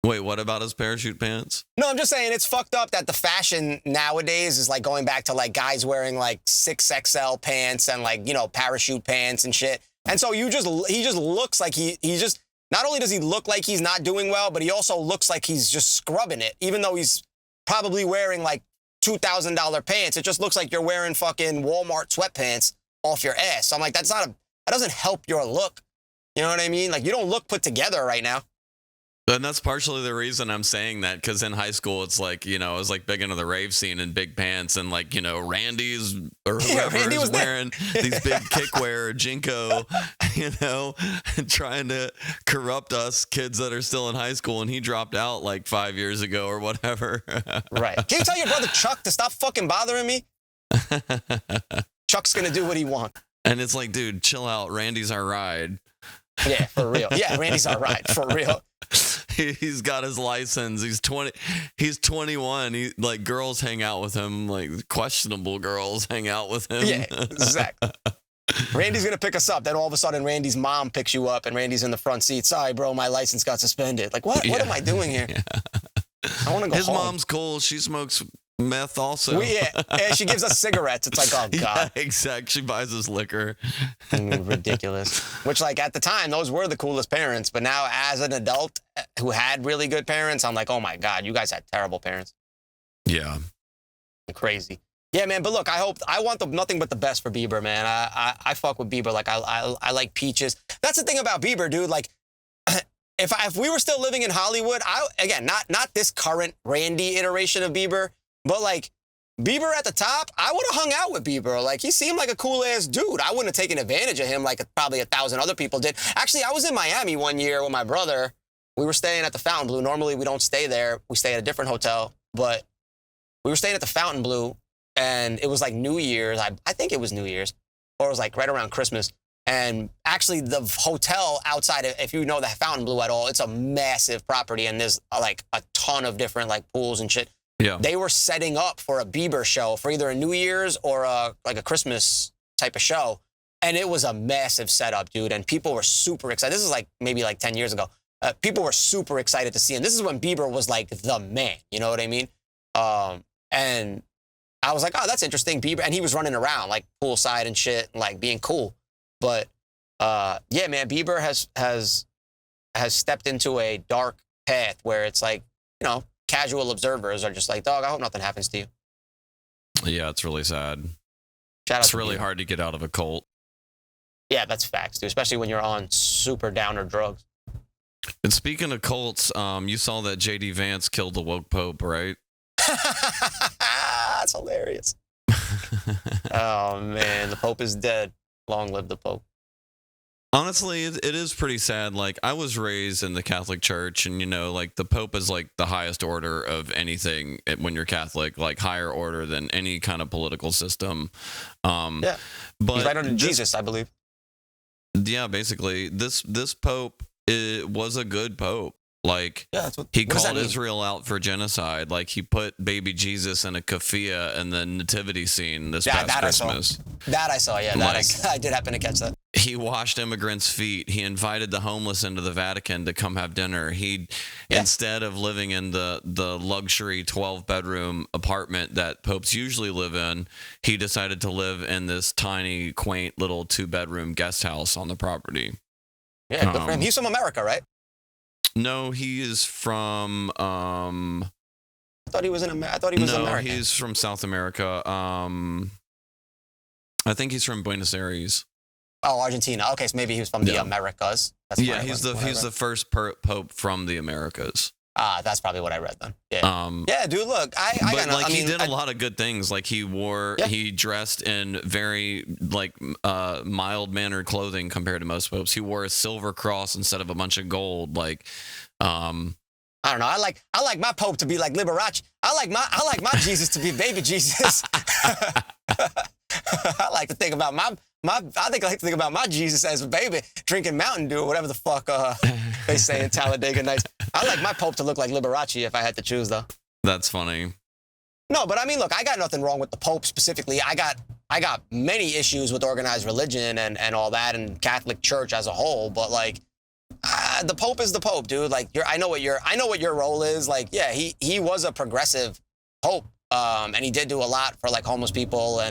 Wait, what about his parachute pants? No, I'm just saying it's fucked up that the fashion nowadays is like going back to like guys wearing like 6XL pants and like, you know, parachute pants and shit. And so he just looks like he just, not only does he look like he's not doing well, but he also looks like he's just scrubbing it, even though he's probably wearing like $2,000 pants. It just looks like you're wearing fucking Walmart sweatpants off your ass. So I'm like, that doesn't help your look. You know what I mean? Like, you don't look put together right now. And that's partially the reason I'm saying that, because in high school, it's like, you know, I was like big into the rave scene in big pants, and like, you know, Randy's or whoever Randy is was wearing these big kickwear Jinko, you know, and trying to corrupt us kids that are still in high school. And he dropped out like 5 years ago or whatever. Right. Can you tell your brother Chuck to stop fucking bothering me? Chuck's going to do what he wants. And it's like, dude, chill out. Randy's our ride. Yeah, for real. Yeah, Randy's all right, for real. He's got his license. He's 20. He's 21. He, like, girls hang out with him. Like, questionable girls hang out with him. Yeah, exactly. Randy's going to pick us up. Then all of a sudden, Randy's mom picks you up, and Randy's in the front seat. Sorry, bro, my license got suspended. Like, what am I doing here? Yeah. I want to go home. His mom's cool. She smokes meth also. And she gives us cigarettes. It's like, oh, God. Yeah, exactly. She buys us liquor. Ridiculous. Which, like, at the time, those were the coolest parents. But now, as an adult who had really good parents, I'm like, oh, my God, you guys had terrible parents. Yeah. Crazy. Yeah, man. But look, I want nothing but the best for Bieber, man. I fuck with Bieber. Like, I like Peaches. That's the thing about Bieber, dude. Like, if we were still living in Hollywood, again, not this current Randy iteration of Bieber, but like Bieber at the top, I would have hung out with Bieber. Like, he seemed like a cool ass dude. I wouldn't have taken advantage of him like probably 1,000 other people did. Actually, I was in Miami one year with my brother. We were staying at the Fountain Blue. Normally, we don't stay there. We stay at a different hotel, but we were staying at the Fountain Blue, and it was like New Year's. I think it was New Year's, or it was like right around Christmas. And actually, the hotel outside, if you know the Fountain Blue at all, it's a massive property, and there's like a ton of different like pools and shit. Yeah. They were setting up for a Bieber show for either a New Year's or like a Christmas type of show. And it was a massive setup, dude. And people were super excited. This is like maybe like 10 years ago. People were super excited to see him. This is when Bieber was like the man. You know what I mean? And I was like, oh, that's interesting. Bieber. And he was running around like poolside and shit, and like being cool. But yeah, man, Bieber has stepped into a dark path where it's like, you know, casual observers are just like, dog, I hope nothing happens to you. Yeah, it's really sad. It's really hard to get out of a cult. Yeah, that's facts, dude, especially when you're on super downer drugs. And speaking of cults, you saw that J.D. Vance killed the woke pope, right? That's hilarious. Oh, man, the pope is dead. Long live the pope. Honestly, it is pretty sad. Like, I was raised in the Catholic Church, and, you know, like, the Pope is, like, the highest order of anything when you're Catholic, like, higher order than any kind of political system. Yeah. But he's right under Jesus, I believe. Yeah, basically. This Pope was a good pope. Like, Yeah, he what does that called mean? Israel out for genocide. Like, he put baby Jesus in a keffiyeh in the nativity scene this past Christmas. That I saw, yeah. Like, I did happen to catch that. He washed immigrants' feet. He invited the homeless into the Vatican to come have dinner. Instead of living in the luxury 12-bedroom apartment that popes usually live in, he decided to live in this tiny, quaint little 2-bedroom guest house on the property. Yeah, good for him. He's from America, right? No, he is from. I thought he was American. No, he's from South America. I think he's from Buenos Aires. Oh, Argentina. Okay, so maybe he was from the Americas. That's he's the first pope from the Americas. That's probably what I read then. Yeah. Yeah, dude. Look, he did a lot of good things. Like he dressed in very mild mannered clothing compared to most popes. He wore a silver cross instead of a bunch of gold. Like, I don't know. I like my pope to be like Liberace. I like my Jesus to be baby Jesus. I like to think about I like to think about my Jesus as a baby drinking Mountain Dew or whatever the fuck they say in Talladega Nights. I like my pope to look like Liberace if I had to choose, though. That's funny. No, but I mean, look, I got nothing wrong with the pope specifically. I got many issues with organized religion and all that and Catholic Church as a whole. But like, the pope is the pope, dude. Like, I know what your role is. Like, yeah, he was a progressive pope, and he did do a lot for like homeless people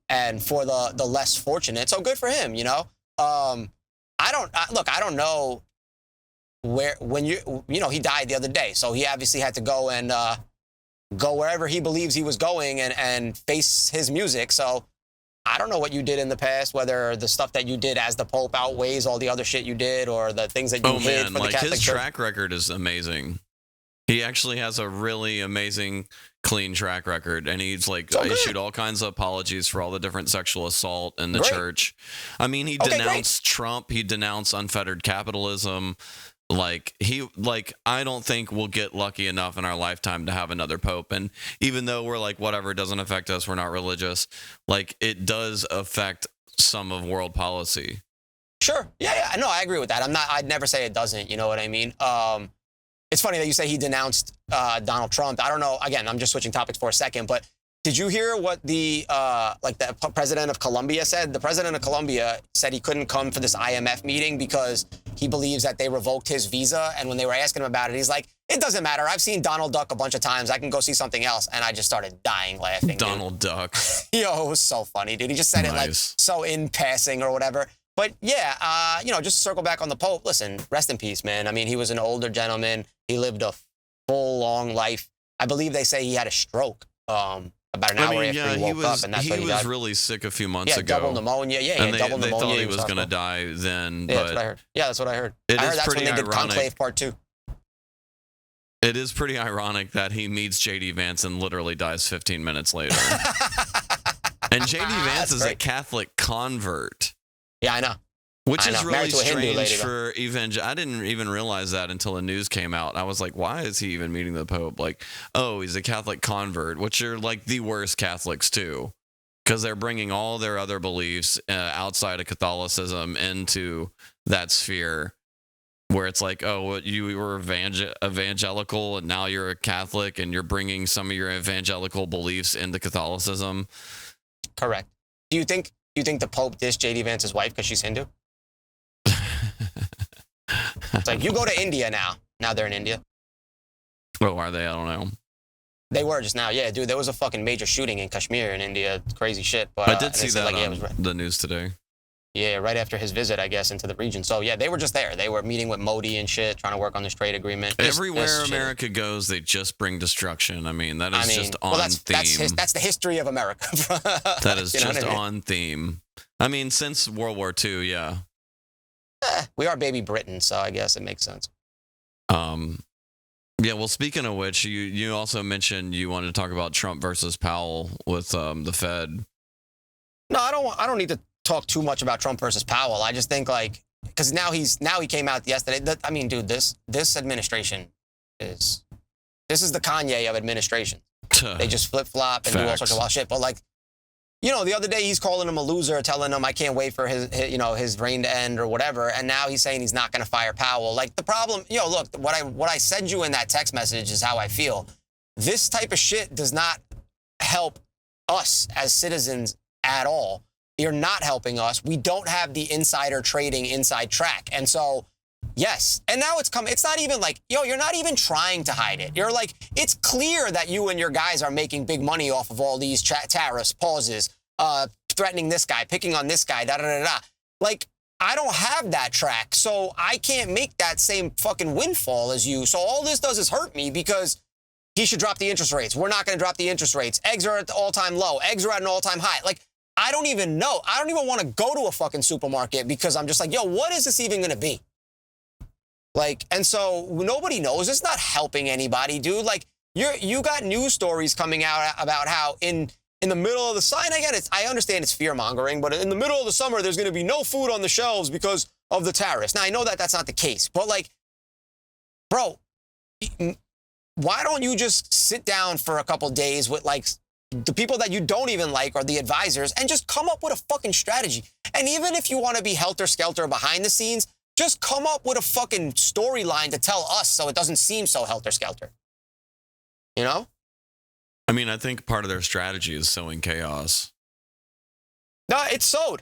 and for the less fortunate. So good for him, you know. I don't know he died the other day, so he obviously had to go and go wherever he believes he was going and face his music. So I don't know what you did in the past, whether the stuff that you did as the Pope outweighs all the other shit you did or the things that you did for the Catholic his Church. track record is amazing. He actually has a really amazing, clean track record, and he's like issued all kinds of apologies for all the different sexual assault in the church. I mean, he denounced Trump. He denounced unfettered capitalism. I don't think we'll get lucky enough in our lifetime to have another pope. And even though we're like, whatever, it doesn't affect us, we're not religious, like, it does affect some of world policy. Sure. Yeah. No, I agree with that. I'd never say it doesn't. You know what I mean? It's funny that you say he denounced Donald Trump. I don't know. Again, I'm just switching topics for a second, but did you hear what the president of Colombia said? The president of Colombia said he couldn't come for this IMF meeting because he believes that they revoked his visa. And when they were asking him about it, he's like, it doesn't matter. I've seen Donald Duck a bunch of times. I can go see something else. And I just started dying laughing. Donald Duck. Yo, it was so funny, dude. He just said it like so in passing or whatever. But yeah, just to circle back on the Pope, listen, rest in peace, man. I mean, he was an older gentleman. He lived a full, long life. I believe they say he had a stroke about an hour after he woke up, and that's when he died. He was really sick a few months ago. Double pneumonia. Yeah, and double pneumonia. They thought he was going to die then. Yeah, that's what I heard. Yeah, that's what I heard. I heard that's when they did Conclave Part 2. It is pretty ironic that he meets J.D. Vance and literally dies 15 minutes later. And J.D. Vance is a Catholic convert. Yeah, I know. Which is really strange for I didn't even realize that until the news came out. I was like, why is he even meeting the Pope? Like, oh, he's a Catholic convert, which are like the worst Catholics too, because they're bringing all their other beliefs outside of Catholicism into that sphere, where it's like, oh, what, you were evangelical and now you're a Catholic and you're bringing some of your evangelical beliefs into Catholicism. Correct. Do you think the Pope dissed J.D. Vance's wife because she's Hindu? It's like, you go to India now. Now they're in India. Oh, are they? I don't know. They were just now. Yeah, dude, there was a fucking major shooting in Kashmir in India. Crazy shit. But I did see that on the news today. Yeah, right after his visit, I guess, into the region. So, yeah, they were just there. They were meeting with Modi and shit, trying to work on this trade agreement. Everywhere America goes, they just bring destruction. I mean, that is just on theme. That's the history of America. That is just on theme. I mean, since World War II, yeah. We are baby Britain, so I guess it makes sense. Yeah, well, speaking of which, you also mentioned you wanted to talk about Trump versus Powell with the Fed. No, I don't need to talk too much about Trump versus Powell. I just think because now he came out yesterday. I mean, dude, this administration this is the Kanye of administration. They just flip flop and do all sorts of wild shit. But the other day he's calling him a loser, telling him I can't wait for his reign to end or whatever. And now he's saying he's not going to fire Powell. Like the problem, look, what I send you in that text message is how I feel. This type of shit does not help us as citizens at all. You're not helping us. We don't have the insider trading inside track. And so, yes. And now it's not even like, you're not even trying to hide it. You're like, it's clear that you and your guys are making big money off of all these tariffs, pauses, threatening this guy, picking on this guy, da-da-da-da. Like, I don't have that track, so I can't make that same fucking windfall as you. So all this does is hurt me because he should drop the interest rates. We're not going to drop the interest rates. Eggs are at the all-time low. Eggs are at an all-time high. Like, I don't even know. I don't even want to go to a fucking supermarket because I'm just like, what is this even going to be? Like, and so nobody knows. It's not helping anybody, dude. Like, you got news stories coming out about how in the middle of the summer, I understand it's fear-mongering, but in the middle of the summer, there's going to be no food on the shelves because of the tariffs. Now, I know that that's not the case, but like, bro, why don't you just sit down for a couple days with like the people that you don't even like or the advisors and just come up with a fucking strategy? And even if you want to be helter-skelter behind the scenes, just come up with a fucking storyline to tell us so it doesn't seem so helter-skelter. You know? I mean, I think part of their strategy is sowing chaos. No, it's sowed.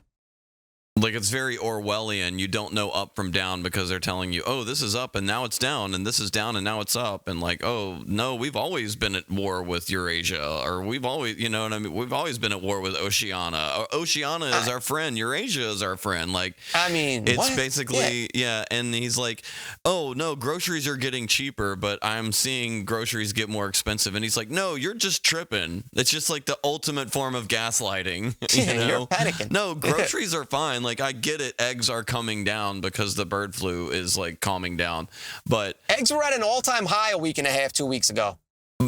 Like, it's very Orwellian. You don't know up from down because they're telling you, oh, this is up and now it's down, and this is down and now it's up. And like, oh, no, we've always been at war with Eurasia, or we've always, you know what I mean? We've always been at war with Oceania. Oceania is our friend. Eurasia is our friend. Like, I mean, it's what? basically, yeah. And he's like, oh, no, groceries are getting cheaper, but I'm seeing groceries get more expensive. And he's like, no, you're just tripping. It's just like the ultimate form of gaslighting. You know? You're panicking. No, groceries are fine. Like, I get it. Eggs are coming down because the bird flu is like calming down, but eggs were at an all-time high a week and a half, 2 weeks ago.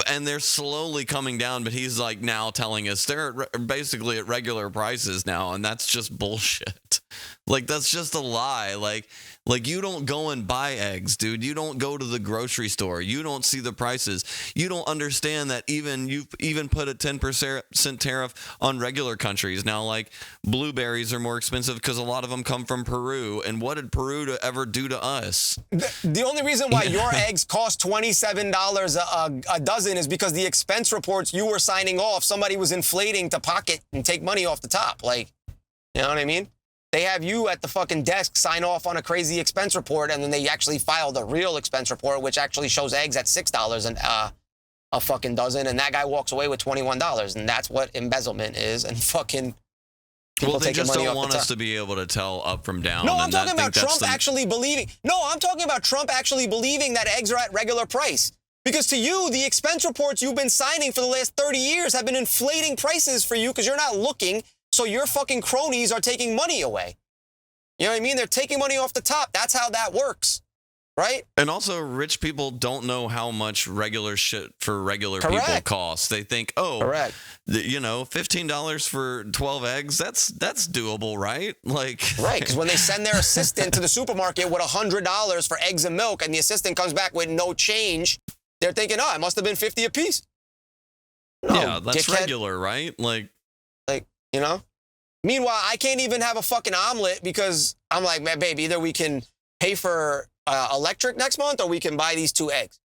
And they're slowly coming down, but he's like now telling us they're basically at regular prices now, and that's just bullshit. Like, that's just a lie. Like you don't go and buy eggs, dude. You don't go to the grocery store. You don't see the prices. You don't understand that you've even put a 10% tariff on regular countries. Now, like, blueberries are more expensive because a lot of them come from Peru. And what did Peru ever do to us? The only reason why your eggs cost $27 a dozen is because the expense reports you were signing off, somebody was inflating to pocket and take money off the top. Like, you know what I mean? They have you at the fucking desk sign off on a crazy expense report, and then they actually file the real expense report, which actually shows eggs at $6 a fucking dozen, and that guy walks away with $21, and that's what embezzlement is, and fucking people they taking just money don't off want the us top. to be able to tell up from down. No, I'm and talking about Trump that's actually believing. No, I'm talking about Trump actually believing that eggs are at regular price. Because to you, the expense reports you've been signing for the last 30 years have been inflating prices for you because you're not looking, so your fucking cronies are taking money away. You know what I mean? They're taking money off the top. That's how that works, right? And also, rich people don't know how much regular shit for regular people costs. They think, Correct. $15 for 12 eggs, that's doable, right? Like, right, because when they send their assistant to the supermarket with $100 for eggs and milk, and the assistant comes back with no change, they're thinking, it must have been 50 apiece. No, yeah, that's dickhead. regular, right? Like, you know? Meanwhile, I can't even have a fucking omelet because I'm like, man, babe, either we can pay for electric next month or we can buy these 2 eggs.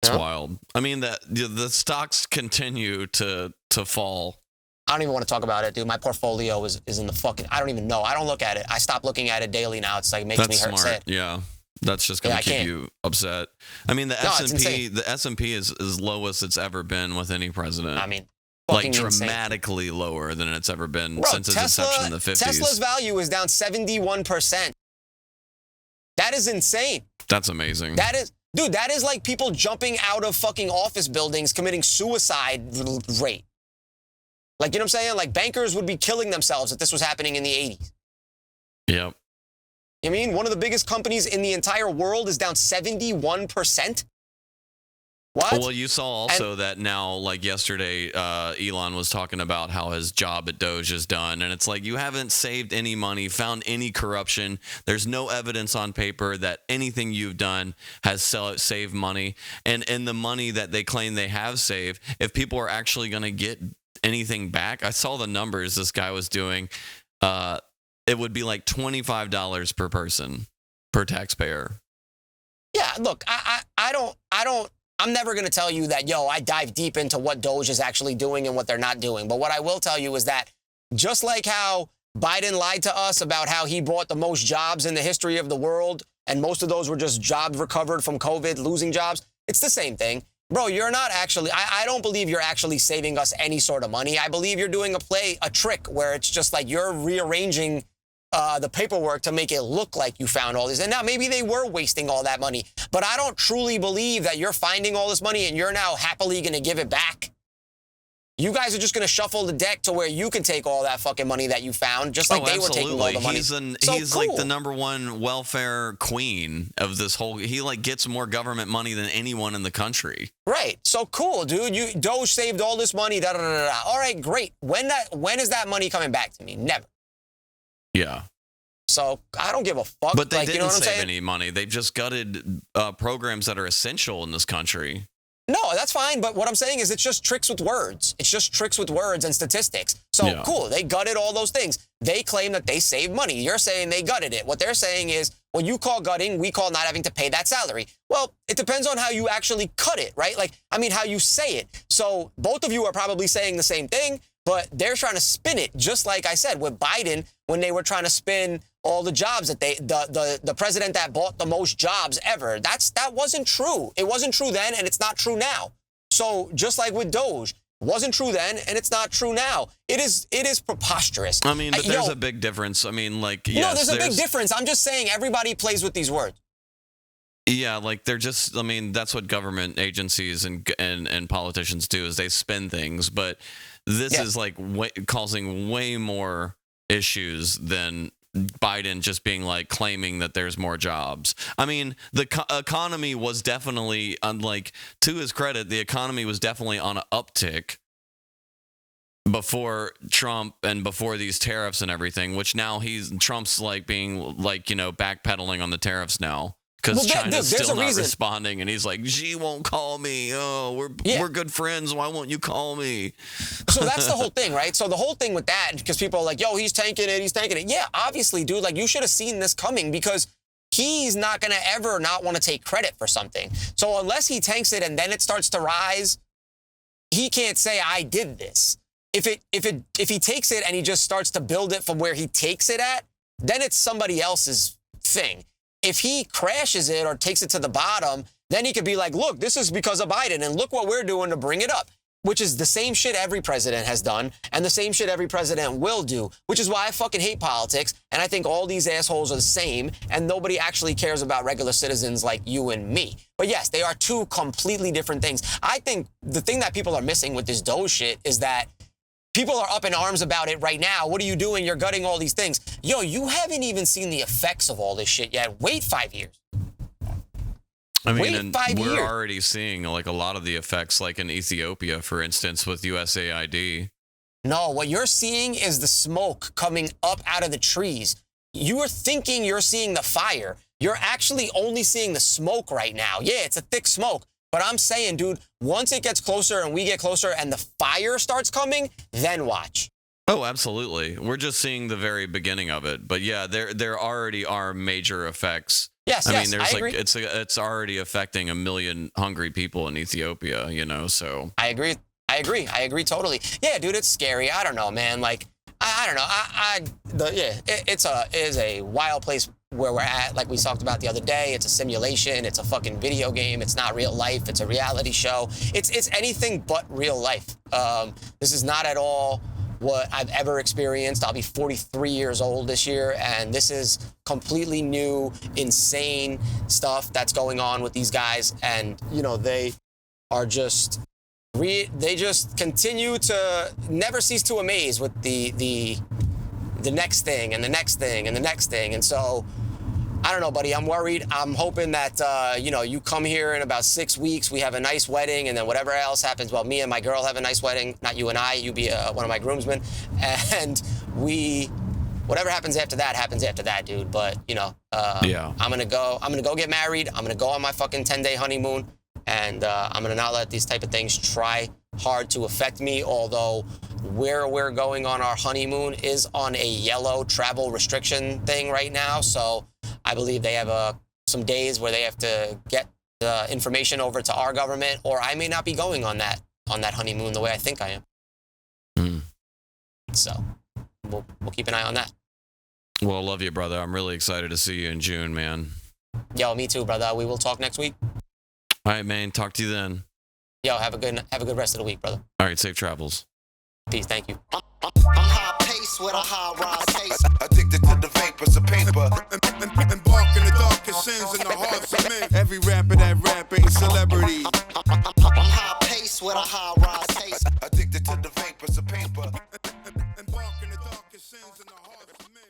it's wild. I mean, the stocks continue to fall. I don't even want to talk about it, dude. My portfolio is in the fucking, I don't even know. I don't look at it. I stopped looking at it daily now. It's like, it makes me hurt sad. Yeah. That's just going to keep you upset. I mean, the S&P is as low as it's ever been with any president. I mean, like dramatically lower than it's ever been since its inception in the 50s. Tesla's value is down 71%. That is insane. That's amazing. That is like people jumping out of fucking office buildings committing suicide rate. Like, you know what I'm saying? Like, bankers would be killing themselves if this was happening in the 80s. Yep. I mean, one of the biggest companies in the entire world is down 71%. What? Well, you saw also that now, like yesterday, Elon was talking about how his job at Doge is done. And it's like, you haven't saved any money, found any corruption. There's no evidence on paper that anything you've done has saved money. And the money that they claim they have saved, if people are actually going to get anything back. I saw the numbers this guy was doing. It would be like $25 per person per taxpayer. Yeah, look, I'm never going to tell you that, I dive deep into what Doge is actually doing and what they're not doing. But what I will tell you is that just like how Biden lied to us about how he brought the most jobs in the history of the world, and most of those were just jobs recovered from COVID, losing jobs, it's the same thing. Bro, you're not actually, I don't believe you're actually saving us any sort of money. I believe you're doing a trick where it's just like you're rearranging the paperwork to make it look like you found all this. And now maybe they were wasting all that money, but I don't truly believe that you're finding all this money and you're now happily going to give it back. You guys are just going to shuffle the deck to where you can take all that fucking money that you found, just like they were taking all the money. He's like the number one welfare queen of this whole. He like gets more government money than anyone in the country. Right. So cool, dude. Doge saved all this money. Da da da da. All right, great. When is that money coming back to me? Never. Yeah. So I don't give a fuck. But they didn't you know what I'm save saying? any money. They've just gutted programs that are essential in this country. No, that's fine. But what I'm saying is it's just tricks with words. It's just tricks with words and statistics. So cool. They gutted all those things. They claim that they saved money. You're saying they gutted it. What they're saying is what you call gutting, we call not having to pay that salary. Well, it depends on how you actually cut it, right? How you say it. So both of you are probably saying the same thing, but they're trying to spin it. Just like I said with Biden, when they were trying to spin all the jobs that the president that bought the most jobs ever. That wasn't true. It wasn't true then, and it's not true now. So just like with Doge, it wasn't true then, and it's not true now. It is preposterous. I mean, but there's a big difference. I mean, like, yes, no, there's a big difference. I'm just saying everybody plays with these words. Yeah, like they're just. I mean, that's what government agencies and politicians do is they spin things. But this is like causing way more issues than Biden just being like claiming that there's more jobs. I mean, the economy was definitely, unlike, to his credit, the economy was definitely on an uptick before Trump and before these tariffs and everything, which now Trump's like being like, backpedaling on the tariffs now. Because China's still not responding, and he's like, she won't call me. Oh, we're good friends. Why won't you call me? So that's the whole thing, right? So the whole thing with that, because people are like, yo, he's tanking it. Yeah, obviously, dude, like you should have seen this coming because he's not going to ever not want to take credit for something. So unless he tanks it and then it starts to rise, he can't say, I did this. If he takes it and he just starts to build it from where he takes it at, then it's somebody else's thing. If he crashes it or takes it to the bottom, then he could be like, look, this is because of Biden, and look what we're doing to bring it up, which is the same shit every president has done and the same shit every president will do, which is why I fucking hate politics, and I think all these assholes are the same, and nobody actually cares about regular citizens like you and me. But yes, they are two completely different things. I think the thing that people are missing with this Doge shit is that people are up in arms about it right now. What are you doing? You're gutting all these things. Yo, you haven't even seen the effects of all this shit yet. Wait 5 years. I mean, we're already seeing like a lot of the effects, like in Ethiopia, for instance, with USAID. No, what you're seeing is the smoke coming up out of the trees. You are thinking you're seeing the fire. You're actually only seeing the smoke right now. Yeah, it's a thick smoke. But I'm saying, dude, once it gets closer and we get closer and the fire starts coming, then watch. Oh, absolutely. We're just seeing the very beginning of it. But yeah, there already are major effects. Yes, I mean, there's agree. it's already affecting 1 million hungry people in Ethiopia, so. I agree totally. Yeah, dude, it's scary. I don't know, man. Like, I don't know. It is a wild place where we're at. Like we talked about the other day, it's a simulation. It's a fucking video game. It's not real life. It's a reality show. It's anything but real life. This is not at all what I've ever experienced. I'll be 43 years old this year, and this is completely new, insane stuff that's going on with these guys. And, they are just... they just continue to never cease to amaze with the next thing and the next thing and the next thing. And so, I don't know, buddy. I'm worried. I'm hoping that, you come here in about 6 weeks, we have a nice wedding, and then whatever else happens, well, me and my girl have a nice wedding. Not you and I. You be one of my groomsmen. And whatever happens after that, dude. But, I'm going to go get married. I'm going to go on my fucking 10-day honeymoon. And I'm going to not let these type of things try hard to affect me, although where we're going on our honeymoon is on a yellow travel restriction thing right now. So I believe they have some days where they have to get the information over to our government, or I may not be going on that honeymoon the way I think I am. So we'll keep an eye on that. Well, love you, brother. I'm really excited to see you in June, man. Yo, me too, brother. We will talk next week. All right, man. Talk to you then. Yo, have a good rest of the week, brother. All right, safe travels. Peace. Thank you. I'm high pace with a high rise taste. Addicted to the vapors of paper. Embark in the darkest sins in the hearts of men. Every rapper that rap ain't celebrity. I'm high pace with a high rise taste. Addicted to the vapors of paper. Embark in the darkest sins in the hearts of men.